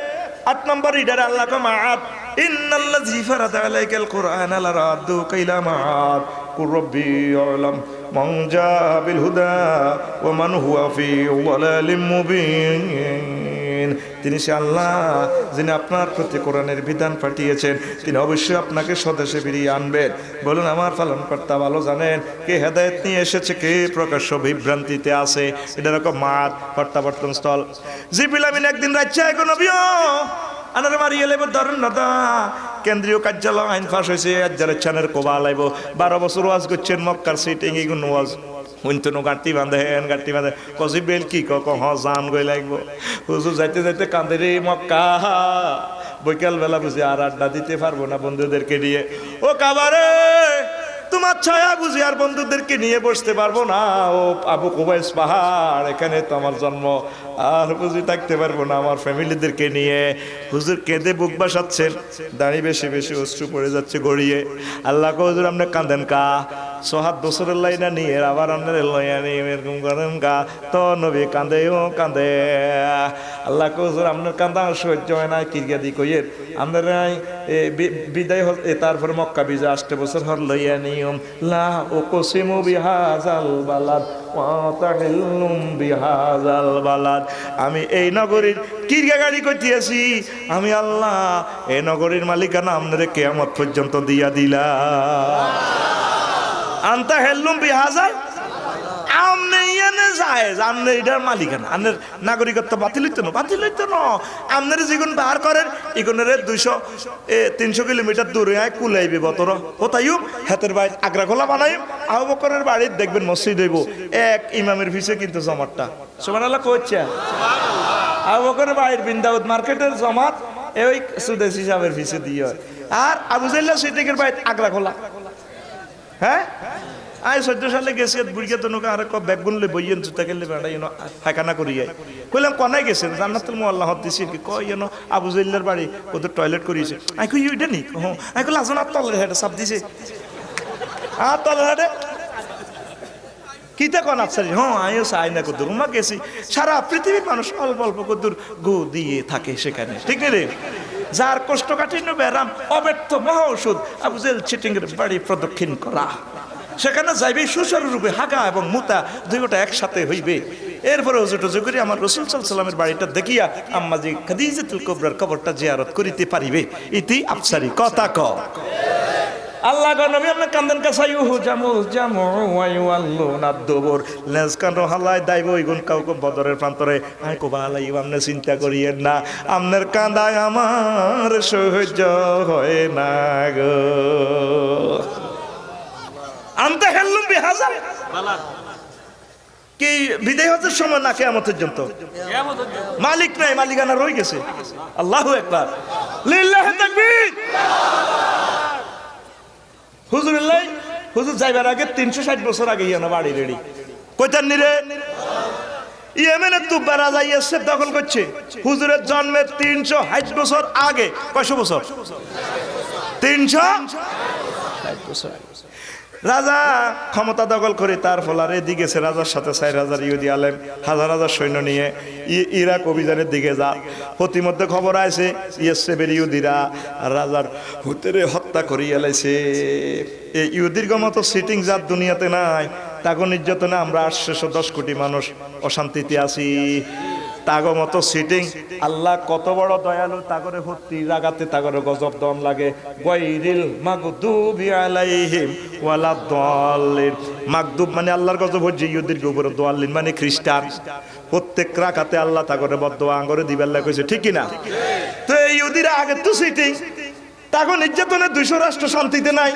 8 নম্বর ইডার আল্লাহ কা মাআদ ইন্নাল্লাযী ফারাদা আলাইকাল কুরআনা লারাদ্দুকা ইলা মাআদ কুর রাব্বি আ'লাম মান জাআ বিল হুদা ওয়া মান হুয়া ফি যালালিম মুবিন। তিনি সে আল্লাহ যিনি আপনার প্রতি কোরআনের বিধান পাঠিয়েছেন, তিনি অবশ্যই আপনাকে স্বদেশে ফিরিয়ে আনবেন। বলুন আমার পালনকর্তা ভালো জানেন কে হেদায়েত নিয়ে এসেছে, কে প্রকাশ্য বিভ্রান্তিতে আছে। এটা রকম মাঠ প্রত্যাবর্তন স্থল। জিবরিল আমিন একদিন রাজ্যে গো নবীও আনার মারিয়ে লেব ধরেন না দা কেন্দ্রীয় কার্যালয় আইন ফাঁস হয়েছে, আজ্জারের ছানের কোবা লাইব। 12 বছর ওয়াজ করছেন মক্কার সিটিং এগুন ওয়াজ উনতনো গাঁটি বাঁধেন গাঁটি বাঁধে কজিবেল কি ক জান গই লাগবো। হুজুর যাইতে যাইতে কাঁদে রে মক্কা, বৈকাল বেলা বুঝি আর আড্ডা দিতে পারবো না বন্ধুদেরকে নিয়ে। ও কাবারে তোমার ছায়া বুঝি আর বন্ধুদেরকে নিয়ে বসতে পারবো না। ও আবু কুবাইস পাহাড়, এখানে তো আমার জন্ম, আর বুঝি থাকতে পারবো না আমার ফ্যামিলিদেরকে নিয়ে। হুজুর কেঁদে বুক বাসাচ্ছেন, দাঁড়িয়ে বেশি বেশি অশ্রু পড়ে যাচ্ছে গড়িয়ে। আল্লাহ কো হুজুর আপনি কাঁদেন কা? 7 বছরের লাইনা নিয়ে আবার আপনার লইয়া নিয়ে এরকম করেন কা? তো নবী কাঁদে ও কাঁদে। আল্লাহ কো হুজুর আপনার কান্দা সহ্য হয় না, কিরগাদি কইয়ের আপনার বিদায় তারপর মক্কা বিজা 8 বছর হর লইয়া নিয়ম লা উকসিমু বিহাযাল বালাদ ওয়া তাহিল্লুম বিহাযাল বালাদ। আমি এই নগরীর কিরগা গাড়ি করতেছি, আমি আল্লাহ এই নগরীর মালিকানা আপনারে কিয়ামত পর্যন্ত দিয়া দিলাম। আনতা হেল্লুম বিহাযাল, আমনে ইয়ানে জায়েজ, আমনে এটার মালিকানা, আমনের নাগরিকত্ব বাতিল হইতো না, বাতিল হইতো না। আমনের যেগুন বার করেন এগুনের 200-300 কিলোমিটার দূরে আয় কুলাইবে বতর কোথায়ও হাতের বাইর আগ্রা খোলা বানাই। আবু বকরের বাড়ির দেখবেন মসজিদ হইব, এক ইমামের ফিসে কিন্তু জমাতটা সুবহানাল্লাহ কইছে। আবু বকরের বাড়ির বিন্দাউদ মার্কেটের জমাত ওই সুদেশ হিসাবের ফিসে দিয়ে হয়। আর আবু জাইল্লা সিদ্দিকের বাড়ি আগ্রা খোলা। হ্যাঁ আই 14 সালে গেছি বুড়িয়া তো নৌকা আর ব্যাগ গুনলে বইয়েন জুতা খেললে বেড়াই ফাঁকানা করি যাই। কইলাম কনাই গেছেন? জান্নাতুল মুআল্লাহ দিছি কি কই যেন আবু জাইল্লার বাড়ি ওদের টয়লেট করিয়েছে। আই কই ওইটা নি? হ্যাঁ আই কইলা আসুন আর তলের হেঁটে সাপ দিছে, আর তলের হেঁটে কিতা কন আপসারি। হ্যাঁ আমিও চাই না কদ্দুর উমা গেছি, সারা পৃথিবীর মানুষ অল্প অল্প কদ্দুর গু দিয়ে থাকে সেখানে, ঠিক না রে? যার কোষ্ঠকাঠিন্য ব্যারাম অব্যর্থ মহা ওষুধ আবু জাইল চিটিংয়ের বাড়ি প্রদক্ষিণ করা, সেখানে যাইবে সুচারু রূপে হাগা এবং মুতা দুইটা একসাথে হইবে। এরপরে হুজুর টুজু করে আমার রাসূল সাল্লাল্লাহু আলাইহি ওয়াসাল্লামের বাড়িটা দেখিয়া আম্মাজি খাদিজাতুল কুবরার কবরটা জিয়ারত করিতে পারিবে। ইতি আফসারি কথা ক আল্লাহ গো নবী আপনি কান্দেন কাসাইহু জামুস জামু ওয়া ইউআল্লুনা দুবুর লেজকান রহালায় দাইব ইগুন কাউকে বদরের প্রান্তরে। আই কো বালাই আপনি চিন্তা করিয়েন না, আপনার কান্দায় আমার সহ্য হয় না গো। আনতে হেল্লুম বিহাযাল বালাদ কি বিদায় হওয়ার সময় না কিয়ামতের পর্যন্ত মালিক নাই, মালিকানা রয়ে গেছে। আল্লাহু আকবার, লিল্লাহি তাকবীর। হুজুর যাইবার আগে 360 বছর আগে ইয়ানো বাড়ি রেডি কইতান নি রে? ইয়েমেনের তুব্বা রাজা ইয়েসেফ দখল করছে হুজুরের জন্মের 360 বছর আগে। কয়শো বছর? 360 বছর। রাজা ক্ষমতা দখল করে তার ফলারে দিকে গেছে রাজার সাথে 4000 ইহুদি আলেম হাজার হাজার সৈন্য নিয়ে ইরাক অভিযানের দিকে যা। প্রতিমধ্যে খবর আছে ইয়েসেফের ইহুদিরা রাজার হুতেরে হত্যা করিয়া লাইছে। এই ইহুদির মতো সিটিং যার দুনিয়াতে নাই, তাকে নির্যাতনে আমরা 810 কোটি মানুষ অশান্তিতে আছি। তাগো মতো সিটিং আল্লাহ কত বড় দয়ালু, তাগরে ভর্তি রাগাতে তাগরে গজব দন লাগে। গায়রিল মাগদুবি আলাইহিম ওয়ালা দাল্লিন। মাগদুব মানে আল্লাহর গজব হচ্ছে ইহুদির উপরে, দাল্লিন মানে খ্রিস্টান। প্রত্যেক রাকাতে আল্লাহ তাগরে বদদোয়া আঙ্গরে দিবার লাগে কইছে, ঠিক কি না? তো এই ইহুদিরা আগে তো সিটিং, তাগো নির্যাতনে 200 রাষ্ট্র শান্তিতে নাই।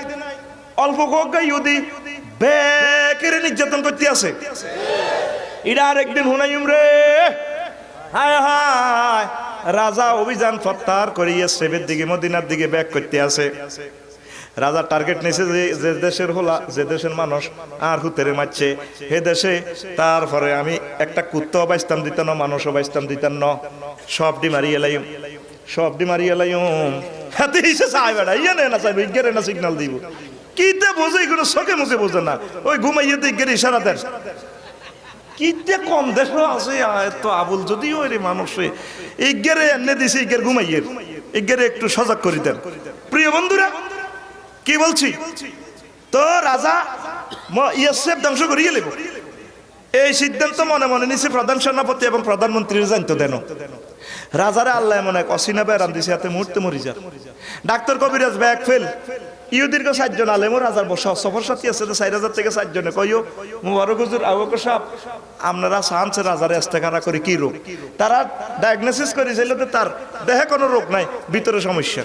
অল্প কয়েক ইহুদি বেকেরে নির্যাতন করতে আছে। এটা আরেকদিন হুনাইম রে, হায় হায়, রাজা অভিযান প্রত্যাহার করিয়ে সেবের দিকে মদিনার দিকে ব্যাক করতে আছে। রাজা টার্গেট নিয়েছে যে দেশের হলা, যে দেশের মানুষ আর হুতেরে মারছে হে দেশে, তারপরে আমি একটা কুত্তাও বাইস্তাম দিতাম না, মানুষও বাইস্তাম দিতাম না, সবটি মারিয়ে লাইম, সবটি মারিয়ে লাইম। হাতে হিসে চাই বেড়া ইয়ে না চাইবে ইগেরে না সিগনাল দিব, কিতে বোঝে এগুলো চোখে মুখে বোঝে না, ওই ঘুমাইয়ে তো ইগের ইশারা দেন। কিতে কম দেশ আছে তো আবুল যদি ওই রে মানুষে ইগেরে এনে দিছে, ইগের ঘুমাইয়ে ইগেরে একটু সজাগ করে দেন। প্রিয় বন্ধুরা কি বলছি, তো রাজা ইয়েসেফ ধ্বংস করিয়ে নেব এই সিদ্ধান্ত মনে মনে নিছে প্রধান সেনাপতি এবং প্রধানমন্ত্রীর জানতো দেন। রাজারে আল্লাহ মনে এক অসিনা বেড়ান দিছে, হাতে মুহূর্তে মরি যা। ডাক্তার কবিরাজ ব্যাগ ফেল, ইহুদির 4 জন আলেমও রাজার বসা সফর সাথী আছে 4000 থেকে 4 জনে কইও মুবারক হুজুর আবু বকর সাহেব আপনারা সাহায্য রাজারে ইস্তেখারা করে কি রোগ, তারা ডায়াগনোসিস করেছিল যে তার দেহে কোনো রোগ নাই, ভিতরে সমস্যা।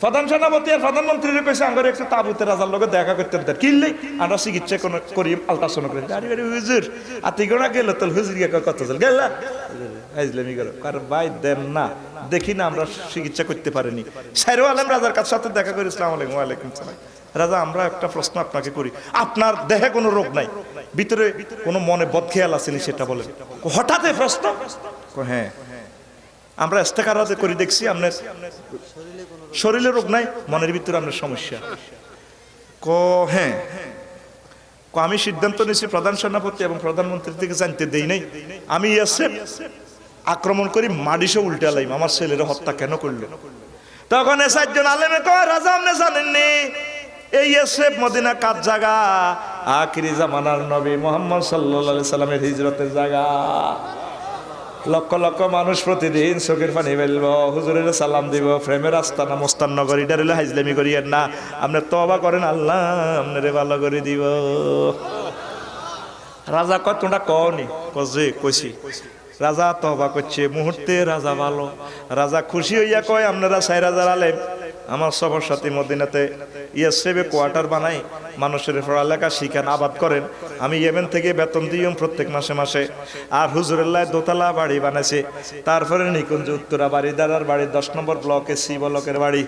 প্রধান সেনাপতি আর প্রধানমন্ত্রীর কইছে আঙ্গরে একটু তাবুতে রাজার লগে দেখা করতে দেন, কিনলেই আমরা চিকিৎসা করি আলট্রাসাউন্ড করে গাড়ি গাড়ি হুজুর আতিগোনা গেল তো হুজুর গিয়ে কত চল গেল আইজলামি করো কার ভাই দেন না, দেখি না আমরা চিকিৎসা করতে পারিনি। সাইরো আলম রাজার কাছে সাথে দেখা করে আসসালামু আলাইকুম। ওয়ালাইকুম সালাম। রাজা আমরা একটা প্রশ্ন আপনাকে করি, আপনার দেহে কোনো রোগ নাই, ভিতরে কোনো মনে বদখেয়াল আসেনি সেটা বলেন। হঠাৎ এই প্রশ্ন, হ্যাঁ আমরা ইস্তেখারা করে দেখছি আপনার শরীরে রোগ নাই, মনের ভিতরে আপনার সমস্যা। হ্যাঁ আমি সিদ্ধান্ত নিয়েছি প্রধান সেনাপতি এবং প্রধানমন্ত্রী থেকে জানতে দেই নাই, আমি ইয়েসেফ আক্রমণ করি মাডিসে উল্টে লাইম, আমার ছেলের হত্যা কেন করলো। তখন 4 জন আলেমে কয় রাজা আপনি জানেননি এই ইয়েসেফ মদিনা কার জায়গা, আখিরি জামানার নবী মুহাম্মদ সাল্লাল্লাহু আলাইহি সাল্লামের হিজরতের জায়গা। লক্ষ লক্ষ মানুষ প্রতিদিন চোখের পানি ফেলবো, হুজুরের সালাম দিব, প্রেমের আস্তানা মোস্তান্নগর এটা রইলে হাইজলামি করিয়েন না, আপনি তওবা করেন আল্লাহ আপনারে ভালো করে দিব। রাজা কয় তোমরা কওনি, কজে কইছি। রাজা তওবা করছে, মুহূর্তে রাজা ভালো, রাজা খুশি হইয়া কয় আপনারা 4000 আলেম আমার সবার সাথে মদিনাতে ইয়েসেফে কোয়ার্টার বানাই, মানুষের পড়ালেখা শিখান, আবাদ করেন, আমি ইয়েমেন থেকে বেতন দিই প্রত্যেক মাসে মাসে। আর হুজুরুল্লাহ দোতলা বাড়ি বানাইছে, তারপরে নিকুঞ্জ উত্তরা বাড়িদারার বাড়ি 10 নম্বর ব্লকে সি ব্লকের বাড়ি।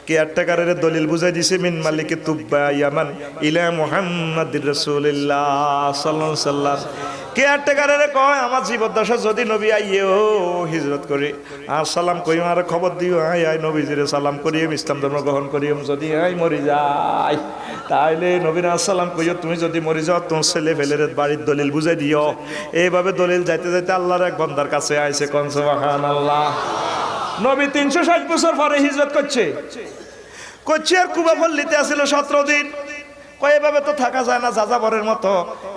কেয়ারটেকারের দলিল বুঝাই দিছে মিন মালিকে তুব্বা ইয়ামান ইলা মুহাম্মাদির রাসূলুল্লাহ সাল্লাল্লাহু আলাইহি সাল্লাম। কেয়ারটেকারের কয় আমার জীবদ্দশা যদি নবী আইয়েও হিজরত করি আর সালাম করিম আর খবর দিও, আয় আয় নবীজিরে সালাম করিম, ইসলাম ধর্ম গ্রহণ করিম, যদি আই মরি যাই তাইলে নবীর সালাম কইও, তুমি যদি মরি যাও তোমার ছেলে ফেলের বাড়ির দলিল বুঝাই দিও। এইভাবে দলিল যাইতে যাইতে আল্লাহর এক বান্দার কাছে আইছে, কোন সুবহানাল্লাহ। নবী 360 বছর পরে হিজরত করছে আর কুবা পল্লীতে আসিল 17 দিন। এভাবে তো থাকা যায় না, যাযাবরের মতো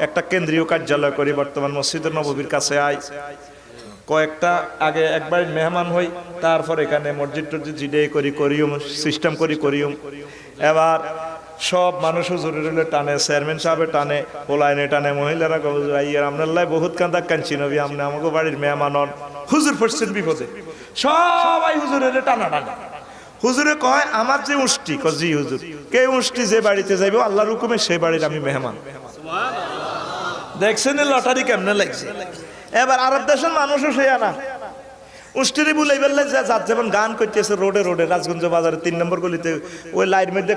একটা কেন্দ্রীয় কার্যালয় করি, বর্তমান মসজিদের নববীর কাছে আই, কয়েকটা আগে একবার মেহমান হই, তারপর এখানে মসজিদ টসজিদ জিডে করিম সিস্টেম করিম। এবার সব মানুষ হুজুরের টানে, চেয়ারম্যান সাহেবের টানে, পোলাইনে টানে, মহিলারা আপনার বহুত কান্দা কাঞ্চি নবী আপনি আমাকে বাড়ির মেহমান হন। হুজুর পড়ছেন বিপদে, সবাই হুজুরের টানা টানা। হুজুরে কয় আমার যে উষ্টি, জি হুজুর, কে উষ্টি যে বাড়িতে যাইব আল্লাহর হুকুমে সেই বাড়ির আমি মেহমান। দেখছেন লটারি কেমনে লাগছে। এবার আরব দেশের মানুষও সে না উষ্টিরি বুলাই বেললে যার যেমন গান করতেছে রোডে রোডে, রাজগঞ্জ বাজারে 3 নম্বর গলিতে ওই লাইট মধ্যে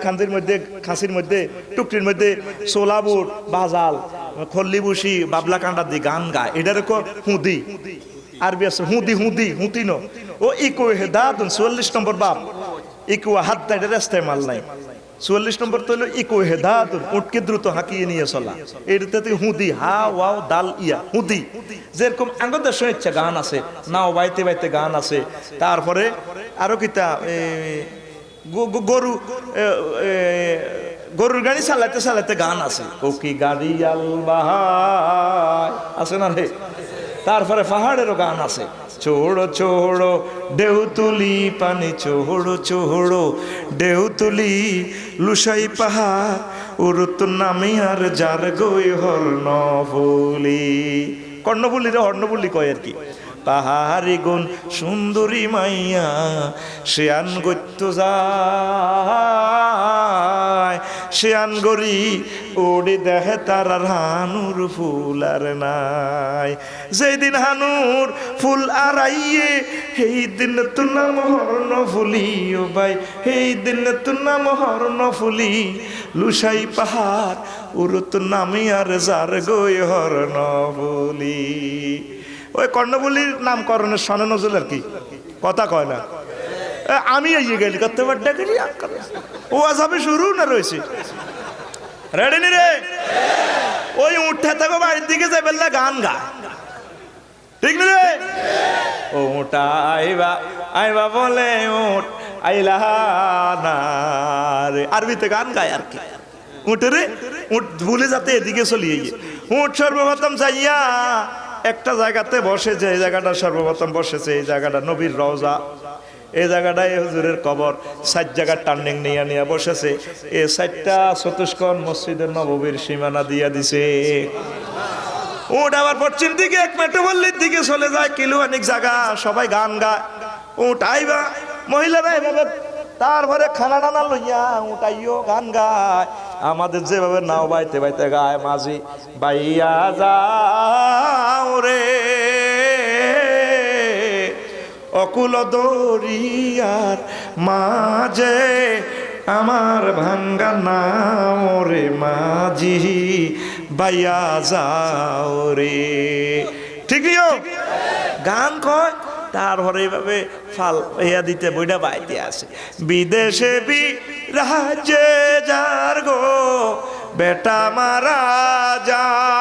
খাঁসির মধ্যে টুকরির মধ্যে সোলা বুট বাজাল খল্লি বুসি বাবলা কান্ডা দিয়ে গান গায়, এটার হুদি আরবি আছে হুদি হুদি হুতিনো ও ইকো হেদাদুন 44 নম্বর বাপ ইকো হাত দাইতে রাস্তায় মাল নাই। 44 নম্বর তো হলো ইকো হেদাদুন, উটকে দ্রুত হাঁকিয়ে নিয়ে চলা, এটাতে হুদি হা ওয়াও দাল ইয়া হুদি। যেরকম আঙ্গদের ইচ্ছা গান আছে, নাও বাইতে বাইতে গান আছে। তারপরে আরো কিতা গরুর গাড়ি চালাতে চালাতে গান আছে, ও কি গাড়ি আলবাহাই আছে না রে। তারপরে পাহাড়েরও গান আছে, চোড়ো চোড়ো ঢেউ তুলি পানি, চোড়ো চোড়ো ঢেউ তুলি লুসাই পাহাড় উরুত নামি আর যার গই হর্ণফুলি। কর্ণফুলি রে হর্ণফুলি কয় আর কি। পাহাড়ি গুণ সুন্দরী মাইয়া শিয়ান গত্য যায় শিয়ান গরি ওড়ি দেখে তার হানুর ফুল আর নাই যেদিন হানুর ফুল আড়াইয়ে সেই দিন তোর নাম হর্ণ ফুলি ও ভাই সেই দিন তোর নাম হর্ণ ফুলি লুসাই পাহাড় উরুত নামি আর যার গই হর্ণ ফুলি ওই কর্ণফুলির নামকরণের সনে নজরুল আর কি কথা কয় না আমি এই গেলি করতে পারটা করি ও আসাবে শুরু না রয়েছে রেডি নি রে ওই উঠে থাকো বাড়ির দিকে যাবে না গান গা ঠিক না রে ও উঠা আইবা আইবা বলে উঠ আইলা না রে আরবিতে গান গায় আর কি উঠে রে উঠ ভুলে যাতে এদিকে চলিয়ে গিয়ে উঠ সর্বপ্রথম যাইয়া একটা জায়গাতে বসে যে জায়গাটা সর্বপ্রথম বসেছে এই জায়গাটা নবীর রওজা এই জায়গাটায় হুজুরের কবর 7 জায়গার টার্নিং নিয়ে নিয়ে বসেছে এই 7টা চতুষ্কোণ মসজিদের নববীর সীমানা দিয়া দিছে উঠ আবার পশ্চিম দিকে এক মেট্রোপল্লির দিকে চলে যায় কিলো অনেক জায়গা সবাই গান গায় উঠ আইবা মহিলারা এভাবে তারপরে খানা টানা লইয়া উঠাইও গান গায় আমাদের যেভাবে নাও বাইতে বাইতে গায় মাঝি বাইয়া যাও রে অকুল দরিয়ার মাঝে আমার ভাঙ্গা নাও রে মাঝি বাইয়া যাও রে ঠিক গান কয় তারপরে এইভাবে ফাল ইয়া দিতে বইটা বাইতে আসে বিদেশে বি রাজ্যে যার গো বেটা মারা যায়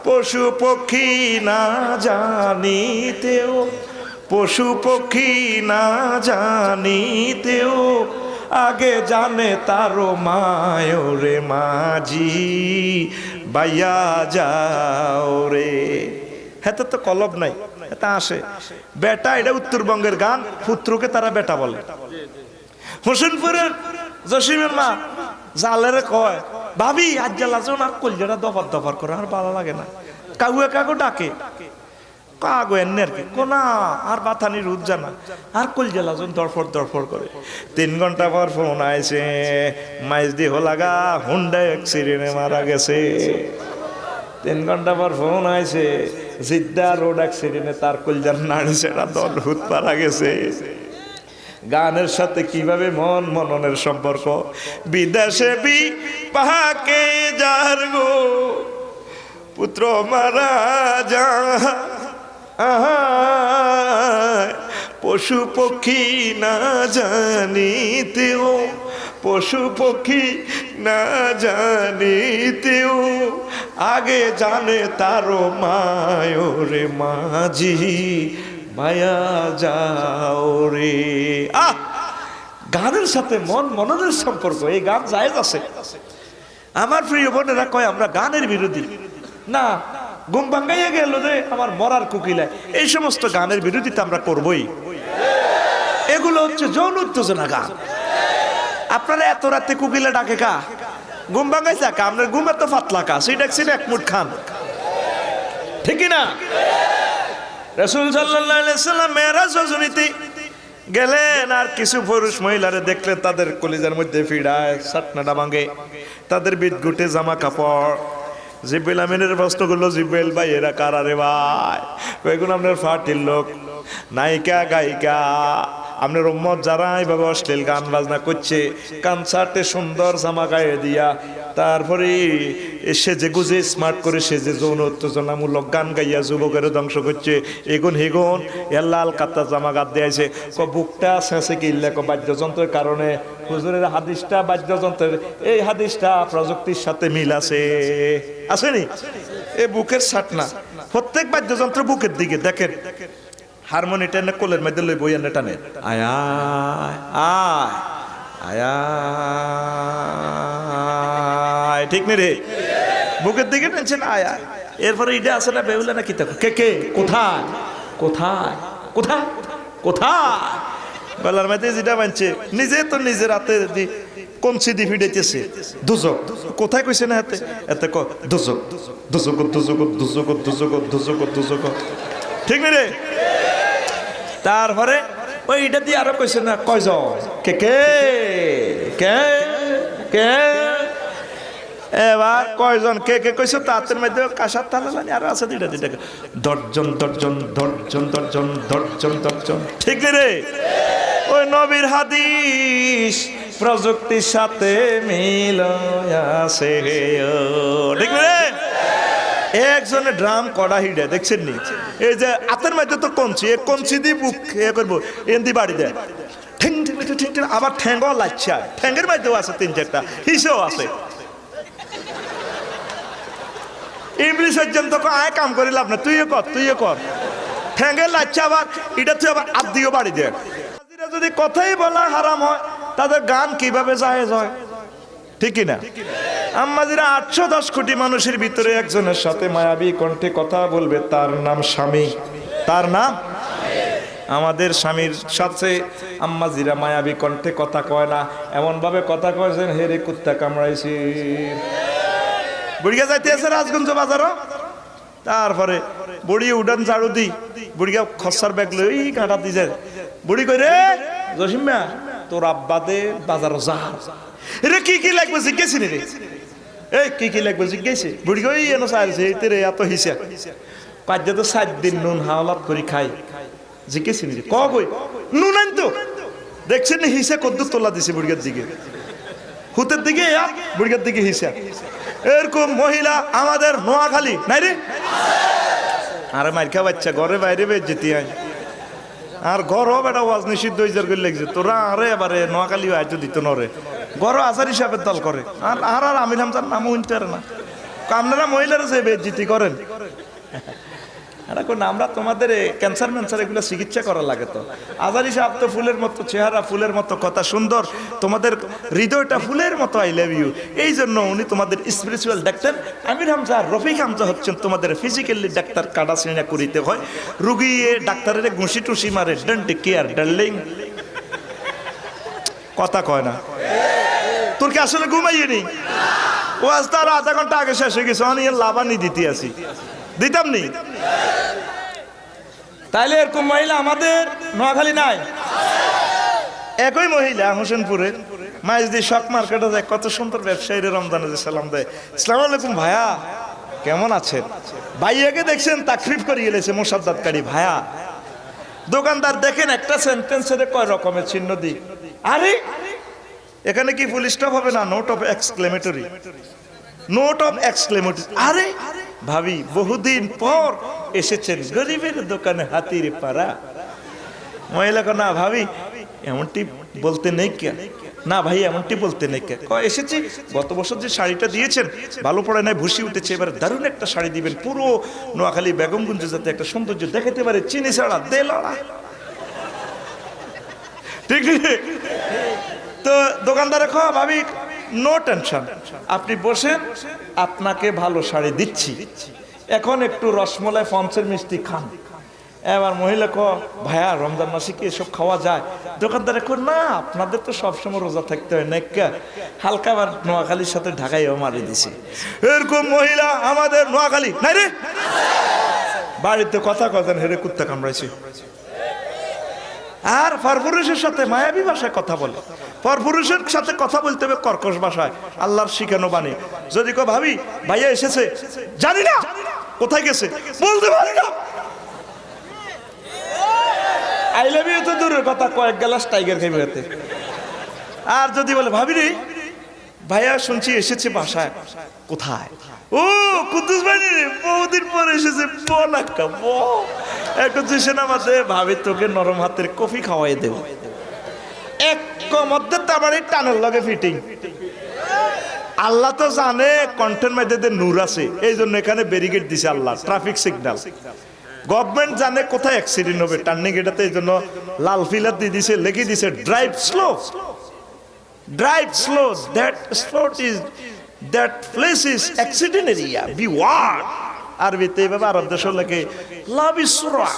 পশু পক্ষী না জানিতেও পশু পক্ষী না জানিতেও আগে জানে তারো মায়রে মাঝি বাইয়া যাও রে হ্যাঁ তো কলব নাই এটা আসে বেটা এটা উত্তরবঙ্গের গান পুত্রকে তারা বেটা বলে হোসেনপুরের জসিমের মা জালের কয় ভাবি আজ জ্বালাছো না কলজাটা দফার দফার করে আর ভালো লাগে না কাগুয়ে কাগু ডাকে কাগু এনে আর কি কোনা আর বাথানি রুদ জানা আর কলজালাজন দরফর দরফর করে 3 ঘন্টা পর ফোন আইছে মাইজদি হোলাগা হুন্ডা অ্যাক্সিডেন্টে মারা গেছে 3 ঘন্টা পর ফোন আইছে জিদ্দা রোড অ্যাক্সিডেন্টে তার কলজার নাড়ি সেটা দল হুত পারা গেছে গানের সাথে কিভাবে মন মননের সম্পর্ক বিদেশে বি পাহাকে যার গো পুত্র মারা যা পশু পক্ষী না জানিতেও পশু পক্ষী না জানিতেও আগে জানে তারো মায়রে মাঝি মায়া যাও রে গানের সাথে মন মননের সম্পর্ক এই গান জায়েজ আছে আমার প্রিয় বোনেরা কয় আমরা গানের বিরোধী না ঘুম ভাঙ্গাইয়া গেল রে আমার মরার কুকিলায় এই সমস্ত গানের বিরোধিতা আমরা করবই এগুলো হচ্ছে যৌন উত্তেজনা গান আপনারা এত রাতে কুকিলা ডাকে কা ঘুম ভাঙ্গাইছে কা আপনার ঘুমের তো পাতলা কা সেই ডাকছেন এক মুঠ খান ঠিক না রাসূল সাল্লাল্লাহু আলাইহি ওয়াসাল্লাম মেরাজ রজনীতে গেলেন আর কিছু পুরুষ মহিলারে দেখলে তাদের কলিজার মধ্যে ফিড়ায় সাতনাটা ভাঙে তাদের বিদঘুটে জামা কাপড় জিব্রাইল আমিনের প্রশ্ন করলো জিব্রাইল ভাই এরা কারা রে ভাই এগুলো আপনার ফাটির লোক নায়িকা গায়িকা আপনার উম্মত যারা এইভাবে অশ্লীল গান বাজনা করছে কনসার্টে সুন্দর জামা গায়ে দিয়া তারপরে সে যে গুজে স্মার্ট করে সে যে যৌন উত্তেজনামূলক গান গাইয়া যুবকের ধ্বংস করছে এগুন হেগুন এর লাল কাতা জামা গাত দিয়েছে বুকটা শেষে কিনলে বাদ্যযন্ত্রের কারণে হুজুরের হাদিসটা বাদ্যযন্ত্রের এই হাদিসটা প্রযুক্তির সাথে মিল আছে আসেনি এই বুকের ছাটনা প্রত্যেক বাদ্যযন্ত্র বুকের দিকে দেখেন হারমোনি টেনে কোলের মধ্যে লই বইয়া টানে আয় আয় আয় ঠিক নেই রে বুকের দিকে টেনছেন আয় আয় এরপরে ইডে আছে না বেউলে না কি কে কে কোথায় কোথায় কোথায় কোথায় গলার মধ্যে যেটা মানছে নিজে তো নিজের হাতে কঞ্চি দি ফিডাইতেছে দুজক কোথায় কইছে না এতে এতে ক দুজক দুজক দুজক দুজক দুজক দুজক দুজক ঠিক না রে তারপরে ওইটা দিয়ে আরো কইছে না কয়জন কে কে কে কে এবার কয়জন কে কে কইছো তাদের মধ্যে কাঁসার তালা জানি আরো আছে দুইটা দুইটা দর্জন দর্জন দর্জন দর্জন দর্জন দর্জন ঠিক রে ওই নবীর হাদিস প্রযুক্তির সাথে মিল আছে ঠিক রে একজনে ড্রাম কড়া হিডে দেখছেন নি এই যে হাতের মধ্যে তো কঞ্চি এই কঞ্চি দিয়ে বুক এ করবো এমনি বাড়ি দেয় ঠেং ঠেং ঠেং ঠেং আবার ঠ্যাঙ্গও লাগছে ঠ্যাঙ্গের মধ্যেও আছে 3-4টা হিসেও আছে ইংলিশের জন্য তো আয় কাম করি লাভ না তুইও কর ঠ্যাঙ্গের লাগছে আবার এটা তুই আবার আব্দিও বাড়ি দেয় যদি কথাই বলা হারাম হয় তাদের গান কিভাবে জায়েজ হয় ঠিক কিনা আম্মাজিরা 810 কোটি মানুষের ভিতরে একজনের সাথে মায়াবী কণ্ঠে কথা বলবে তার নাম স্বামী তার নাম আমাদের স্বামীর সাথে আম্মাজিরা মায়াবী কণ্ঠে কথা কয় না এমন ভাবে কথা কয়েছেন হেরে কুত্তা কামড়াইছি বুড়িয়া যাইতে আছে রাজগঞ্জ বাজারও তারপরে বুড়ি উডান ঝাড়ু দি বুড়িয়া খসার ব্যাগ লই কাঁটা দি যায় বুড়ি কই রে জসিমা তোর আব্বা দে বাজারও যা রে কি লাগবে জিজ্ঞেস রে এই কি লাগবে জিজ্ঞেস বুড়ি কই এনো চাইছে এইতে রে এত হিসা কাজে তো 7 দিন নুন হাওলাত করে খাই জিজ্ঞেস রে ক কই নুন আন তো দেখছেন হিসা কদ্দুর তোলা দিছে বুড়িয়ার দিকে হুতের দিকে বুড়িয়ার দিকে হিসা এরকম মহিলা আমাদের নোয়াখালী নাই রে আরে মাইরকা বাচ্চা ঘরে বাইরে বেজ্জতি হয় আর ঘরও বেটা ওয়াজ নিষিদ্ধ হয়ে করে লেগেছে তোরা আরে এবারে নোয়াখালী আয়তো দিত নরে ঘর আচার হিসাবের দল করে আর আমির হামজার নামও উনতে পারে না আপনারা মহিলারা যে বেজ্জতি করেন আমরা তোমাদের ক্যান্সার ম্যান্সার এগুলো চিকিৎসা করা লাগে তো আজারি সাহেব তো ফুলের মতো চেহারা ফুলের মতো কথা সুন্দর তোমাদের হৃদয়টা ফুলের মতো আই লাভ ইউ এই জন্য উনি তোমাদের স্পিরিচুয়াল ডাক্তার আমির হামজা রফিক হামজা হচ্ছেন তোমাদের ফিজিক্যালি ডাক্তার কাটা শ্রেণী করিতে হয় রুগী ডাক্তারের ঘুষি টুসি মারে ডোন্ট টেক কেয়ার ডার্লিং কথা কয় না তোর কি আসলে ঘুমাইয়ে নি ও আজ তার আধা ঘন্টা আগে শেষ হয়ে গেছে আমি লাভানি দিতে আসি দিতাম নি তাইলে এরকম মহিলা আমাদের নোয়াখালী নাই একই মহিলা হোসেনপুরে মাইজদি শক মার্কেটে যায় কত সুন্দর ব্যবসায়ীরা রমজানে যে সালাম দেয় আসসালামু আলাইকুম ভাইয়া কেমন আছেন ভাইয়াকে দেখছেন তাকরিফ করে গেলেছে মোসাদ্দাতকারী ভাইয়া দোকানদার দেখেন একটা সেন্টেন্সের কয় রকমের চিহ্ন দিই আরে এখানে কি ফুল স্টপ হবে না note of exclamatory note of exclamatory আরে ভাবি বহুদিন পর এসেছেন গরিবের দোকানে হাতির পাড়া মহিলা না ভাবি এমনটি বলতে নেই কে না ভাই এমনটি বলতে নেই কে এসেছি গত বছর যে শাড়িটা দিয়েছেন ভালো পড়ে নাই ভুসি উঠেছে এবার দারুণ একটা শাড়ি দিবেন পুরো নোয়াখালী বেগমগঞ্জে যাতে একটা সৌন্দর্য দেখাতে পারে চিনি ছাড়া দেলাড়া ঠিক তো দোকানদারে ভাবি নো টেনশন আপনি বসেন আপনাকে ভালো শাড়ি দিচ্ছি এখন একটু রসমলাই ফমসের মিষ্টি খান এবার মহিলা ভাইয়া রমজান মাসে কি এসব খাওয়া যায় দোকানদার না আপনাদের তো সবসময় রোজা থাকতে হয় নাকি হালকা আবার নোয়াখালীর সাথে ঢাকাইও মারি দিছি এরকম মহিলা আমাদের নোয়াখালী নাই রে বাড়িতে কথা কথা হেরে কুত্তা কামড়াইছে আর পরপুরুষের সাথে মায়াবী ভাষায় কথা বলে পরপুরুষের সাথে কথা বলতে হবে কর্কশ ভাষায় আল্লাহর শিখানো বাণী যদি ভাবি ভাইয়া এসেছে জানি না কোথায় গেছে বলতে পারি না আই লাভ ইউ তো দূরের কথা কয়েক গ্লাস টাইগার খাইবে হাতে আর যদি বলে ভাবি রে ভাইয়া শুনছি এসেছে বাসায় কোথায় ও কুদ্দুস ভাই রে বহুদিন পর এসেছে বলাক্কা এখন সেনাবাদে ভাবি তোকে নরম হাতের কফি খাওয়াই দেব এক মধ্যে তারপরে টানের লগে ফিটিং আল্লাহ তো জানে কন্টেন্ট মধ্যে নূর আছে এই জন্য এখানে ব্যারিকেড দিছে আল্লাহ ট্রাফিক সিগন্যাল গভর্নমেন্ট জানে কোথায় অ্যাক্সিডেন্ট হবে টার্নিং এটাতে এই জন্য লাল ফিলার দিয়ে দিছে লেগে দিছে drive slow that spot is that place is accident area বি ওয়ার্ড আরবিতে এভাবে আরব দেশ লেখে লাবিসরা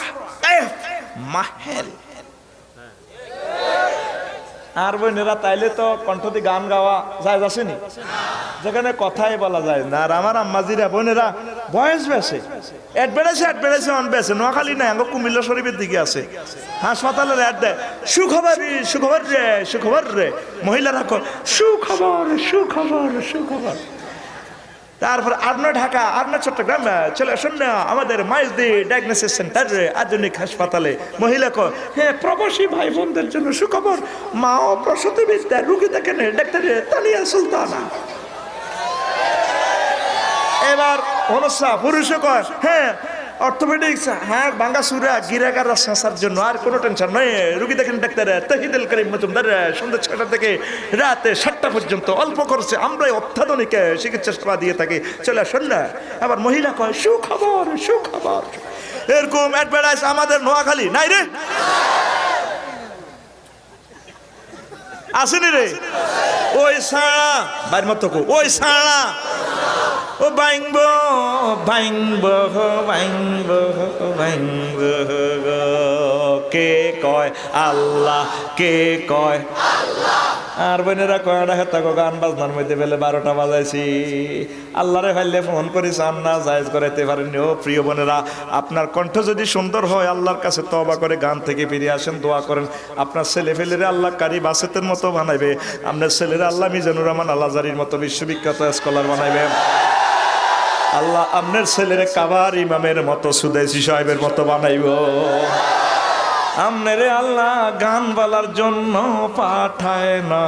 মাহেল আর বোনেরা তাইলে তো কণ্ঠতে গান গাওয়া যায় আসেনি, যেখানে কথাই বলা যায় না। আর আমার আম্মাজিরা বোনেরা বয়স বেছে অ্যাডভার্টাইজ অন বেছে, নোয়াখালী নাই, আমার কুমিল্লা শরীফের দিকে আছে, হাসপাতালের অ্যাড দেয়, সুখবর রে মহিলারা সুখবর। তারপর আদনা ঢাকা, আদনা চট্টগ্রাম, চলে আসুন না আমাদের মাইজদি ডায়াগনোসিস সেন্টারে, আধুনিক হাসপাতালে। মহিলা হ্যাঁ, প্রবাসী ভাই বোনদের জন্য সুখবর, মা ও প্রসূতি বিদ্যার রুগী দেখেন ডাক্তার তানিয়া সুলতানা। এবার অনুসা পুরুষও কয় হ্যাঁ অর্থোপেডিক্স, হ্যাঁ ভাঙ্গা সুরা গিরাগার শাসার জন্য আর কোনো টেনশন নয়, রুগী দেখেন ডাক্তার তহিদুল করিম মজুমদার, সন্ধ্যা 6টা থেকে রাতে 7টা পর্যন্ত অল্প খরচে আমরাই অত্যাধুনিক চিকিৎসা সেবা দিয়ে থাকি, চলে আসুন না। আবার মহিলা কয় সুখবর। এরকম অ্যাডভার্টাইজ আমাদের নোয়াখালী নাই রে, আসেনি রে? ওই সাড়া বাইর মতো ওই সাড়া ও বাইংব কে কয় আল্লাহ, কে কয় আল্লাহ। আর বোনেরা কয়টা হেতাকো গান বাজনার মধ্যে বেলে 12টা বাজাইছি, আল্লাহরে ফাইলে ফোন করি চান না জায়েজ করাইতে পারেননি। ও প্রিয় বোনেরা, আপনার কণ্ঠ যদি সুন্দর হয় আল্লাহর কাছে তওবা করে গান থেকে ফিরে আসেন, দোয়া করেন আপনার ছেলে ফেলেরে আল্লাহ কারি বাসেতের মতো বানাইবে, আপনার ছেলেরা আল্লাহ মিজানুর রহমান আল্লাহজারির মতো বিশ্ববিখ্যাত স্কলার বানাইবে, আল্লাহ আপনার ছেলেরে কাবার ইমামের মতো সুদেশী সাহেবের মতো বানাইব, আমনেরে আল্লাহ গান বলার জন্য পাঠায় না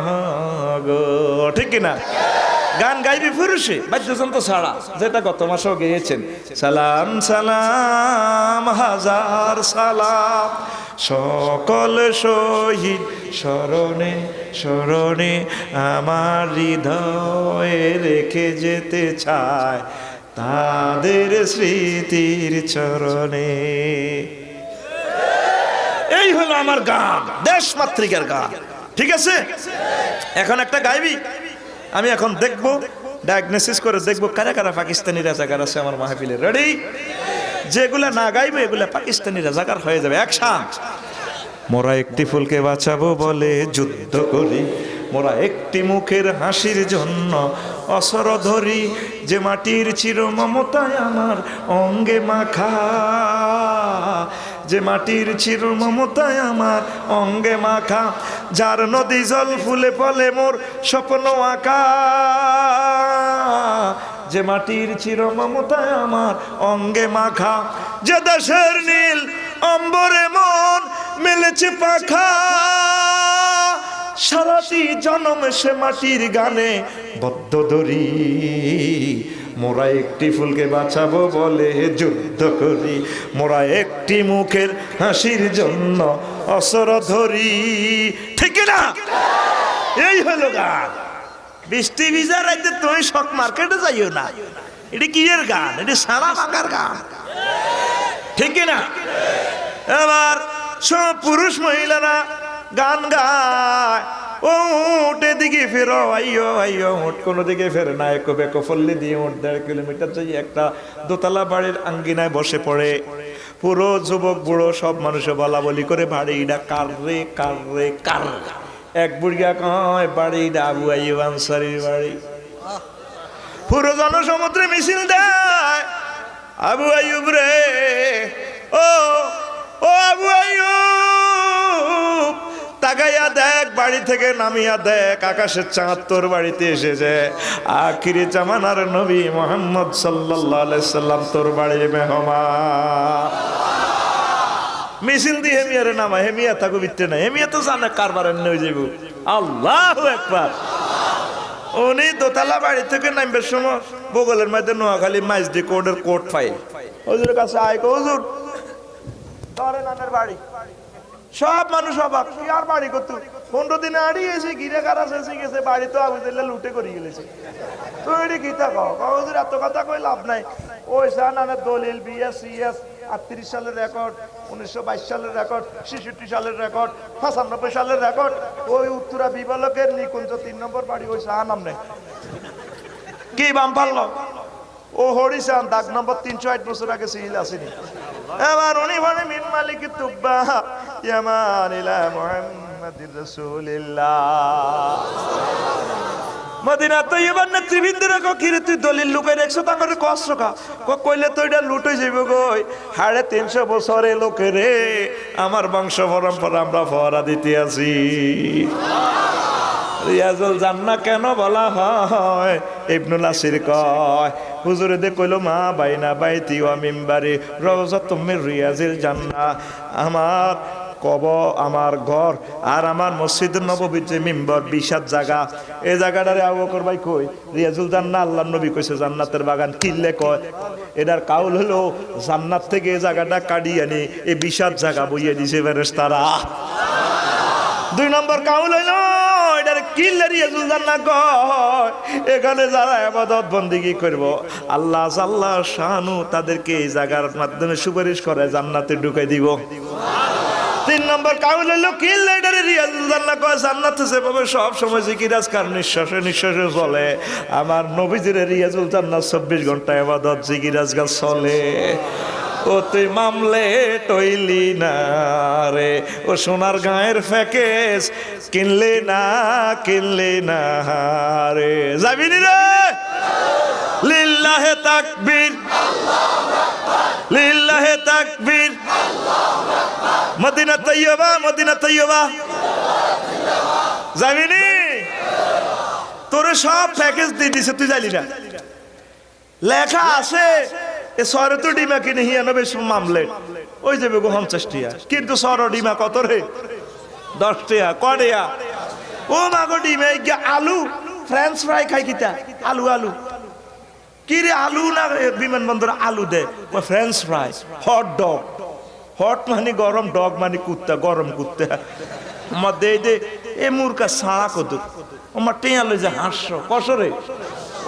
গো, ঠিক কিনা? গান গাইবি পুরুষে বাদ্যযন্ত্র ছাড়া, যেটা গত মাসেও গেয়েছেন। সালাম সালাম হাজার সালাম সকল শহীদ স্মরণে স্মরণে আমার হৃদয়ে রেখে যেতে চায় তাদের স্মৃতির চরণে। এই হলো আমার গান, দেশমাতৃকার গান, ঠিক আছে? এখন একটা গাইবি, আমি এখন দেখবো, ডায়াগনোসিস করে দেখবো কারা কারা পাকিস্তানি রাজাকার আছে আমার মাহফিলে। রেডি? যেগুলা না গাইবে এগুলা পাকিস্তানি রাজাকার হয়ে যাবে। অ্যাকশন। মোরা একটি ফুলকে বাঁচাবো বলে যুদ্ধ করি, মোরা একটি মুখের হাসির জন্য অসর ধরি, যে মাটির চির মমতায় আমার অঙ্গে মাখা, যে মাটির চির মমতায় আমার অঙ্গে মাখা, যার নদী জল ফুলে ফলে মোর স্বপ্ন আঁকা, যে মাটির চির মমতায় আমার অঙ্গে মাখা, যে দেশের নীল অম্বরে মন মেলেছে পাখা, সারাটি জনম সে মাটির গানে বদ্ধ ধরি, মোরা একটি ফুলকে বাঁচাবো বলে যুদ্ধ করি, মোরা একটি মুখের হাসির জন্য অসর ধরি, ঠিক না? এই হলো গান। বৃষ্টি ভিজা রাইতে তুমি শক মার্কেটে যাইও না, এটা কি এর গান? এটা সারা বাংলার গান, ঠিক না? এবার সব পুরুষ মহিলারা গান গায়, ও উঠে দিকে ফেরো, আইয়ো আইয়ো, উঠ কোনো দিকে ফেরে না, একো বেকো ফল্লি দিয়ে উঠ 1.5 কিলোমিটার যাই একটা দোতলা বাড়ির আঙ্গিনায় বসে পড়ে, পুরো যুবক বুড়ো সব মানুষে বলা বলি করে বাড়িটা কার রে কার রে কার। এক বুড়িয়া কয় বাড়িটা আবু আইয়ুব আনসারীর বাড়ি। পুরো জনসমুদ্রে মিছিল দেয়, আবু আইয়ুব রে, ও ও আবু আইয়ুব, তাকাইয়া দেখ, বাড়ি থেকে নামিয়া দেখ, আকাশের চাঁদ তোর বাড়িতে এসেছে, আখিরি জামানার নবী মুহাম্মদ সাল্লাল্লাহু আলাইহি সাল্লাম তোর বাড়ির মেহমান। মিছিল দিয়ে হেমিয়ারে নামা, হেমিয়া থাকো বিত্তে না, হেমিয়া তো জানে কারবারের নই যাইব। আল্লাহু আকবার। উনি দোতলা বাড়ি থেকে নামবার সময় বগলের মধ্যে নোয়াখালী মাইজদি কোর্টের কোর্ট ফাইল, হুজুরের কাছে আয়, হুজুর ধরেন আমার বাড়ি। সব মানুষ অবাক, কি আর বাড়ি করতো, 15 দিনে আড়িয়েছে, গিরে কারা শেষে গেছে, বাড়ি তো আবু জাহেল লুটে করে গেছে। তুই এটি গীতা কও, হুজুর এত কথা কই লাভ নাই, ওই সানানের দলিল বিএস সিএস 38 সালের রেকর্ড, 1922 সালের রেকর্ড, 66 সালের রেকর্ড, 95 সালের রেকর্ড, ওই উত্তরা বিবলকের নিকুঞ্জ 3 নম্বর বাড়ি ওই সাহানাম নেই। কি বাম পারলো? ও হরিসান দাগ নম্বর 308 বছর আগে সিল আসেনি। এবার উনি বলে মিন মালিক তুব্বা ইয়ামান ইলা মুহাম্মদ মুহাম্মাদির রাসূলিল্লাহ। মদিনা তৈয়বার নেতৃবৃন্দরা কিরে তুই দলিল লুকাই রাখছো তা করে কষ্ট কা কইলে তো এটা লুট হয়ে যাইব গই 350 বছরে লোকেরে আমার বংশ পরম্পরা আমরা ফহরা দিতে আছি। রিয়াজুল জান্নাহ কেন বলা হয়? ইবনুল আসির কয় হুজুরে দে কইলো মা বাইনা বাইতি ওয়া মিম্বারি রাউযাতুম মির রিয়াজিল জান্নাহ, আমার কব আমার ঘর আর আমার মসজিদুন নববীর যে মিম্বর বিশাল জায়গা, এই জায়গাটারে আবু বকর ভাই কই রিয়াজুল জান্নাহ আল্লাহর নবী কইছে জান্নাতের বাগান, কিল্লে কয় এটার কাউল হলো জান্নাত থেকে এই জায়গাটা কাটি আনি এই বিশাল জায়গা বইয়ে দিছে ফেরেশতারা। 2 নম্বর কাউল হইলো এটার কিল্লে রিয়াজুল জান্নাহ কয় এখানে যারা ইবাদত বন্দেগী করব আল্লাহ জাল্লা শানু তাদেরকে এই জায়গার মাধ্যমে সুপারিশ করে জান্নাতে ঢুকাই দিব। 3 নম্বর কাউল হলো কি লেডারে রিয়াজুল জান্নাহ কয় জান্নাতে যেভাবে সব সময় জিকির আজকার নিঃশ্বাসে নিঃশ্বাসে চলে, আমার নবীজির রিয়াজুল জান্নাহ 24 ঘন্টা ইবাদত জিকির আজকার চলে। ও তুই মামলে টইলি না রে ও সোনার গায়ের ফ্যাকেস কিনলে না রে, যাবি নি রে? লিল্লাহে তাকবীর লিল্লাহে তাকবীর। মদিনা তৈয়বা যাবি নি? তোরে সব প্যাকেজ দিয়ে দিছে তুই জানি না, লেখা আছে এ সরে তো ডিমা কিনে 99 মামলে ওই যাবে 50 টাকা, কিন্তু সর ডিমা কত রে? 10 টাকা। কড়িয়া ও মাগো ডিমে গিয়া আলু ফ্রেঞ্চ ফ্রাই খাই কিতা আলু কি রে আলু না বিমানবন্দর আলু দে French fry hot dog, hot মানে গরম, ডগ মানে কুত্তা, গরম কুত্তা মধ্যে দে এ মুরকা ছাড়া কত আমার টেয়া লই যে হাসছো কসরে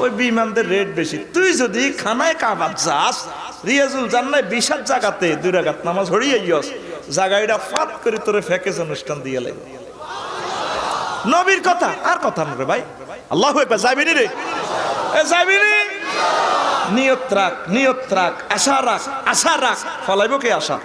ওই বিমানদের রেট বেশি। তুই যদি খানায় কাবাত যাস রিয়াজুল জান্নাহ বিশাল জায়গাতে 2 রাকাত নামাজ হড়িয়ে গিয়স জায়গাটা ফাত করে তোরে ফ্যাকেজ অনুষ্ঠান দিয়ে লাগে। নবীর কথা আর কথা না রে ভাই। আল্লাহু আকবার। যাবি নি রে? এ যাবি নি? নিয়ত রাখ, আশা রাখ, ফলাইব কে আশা?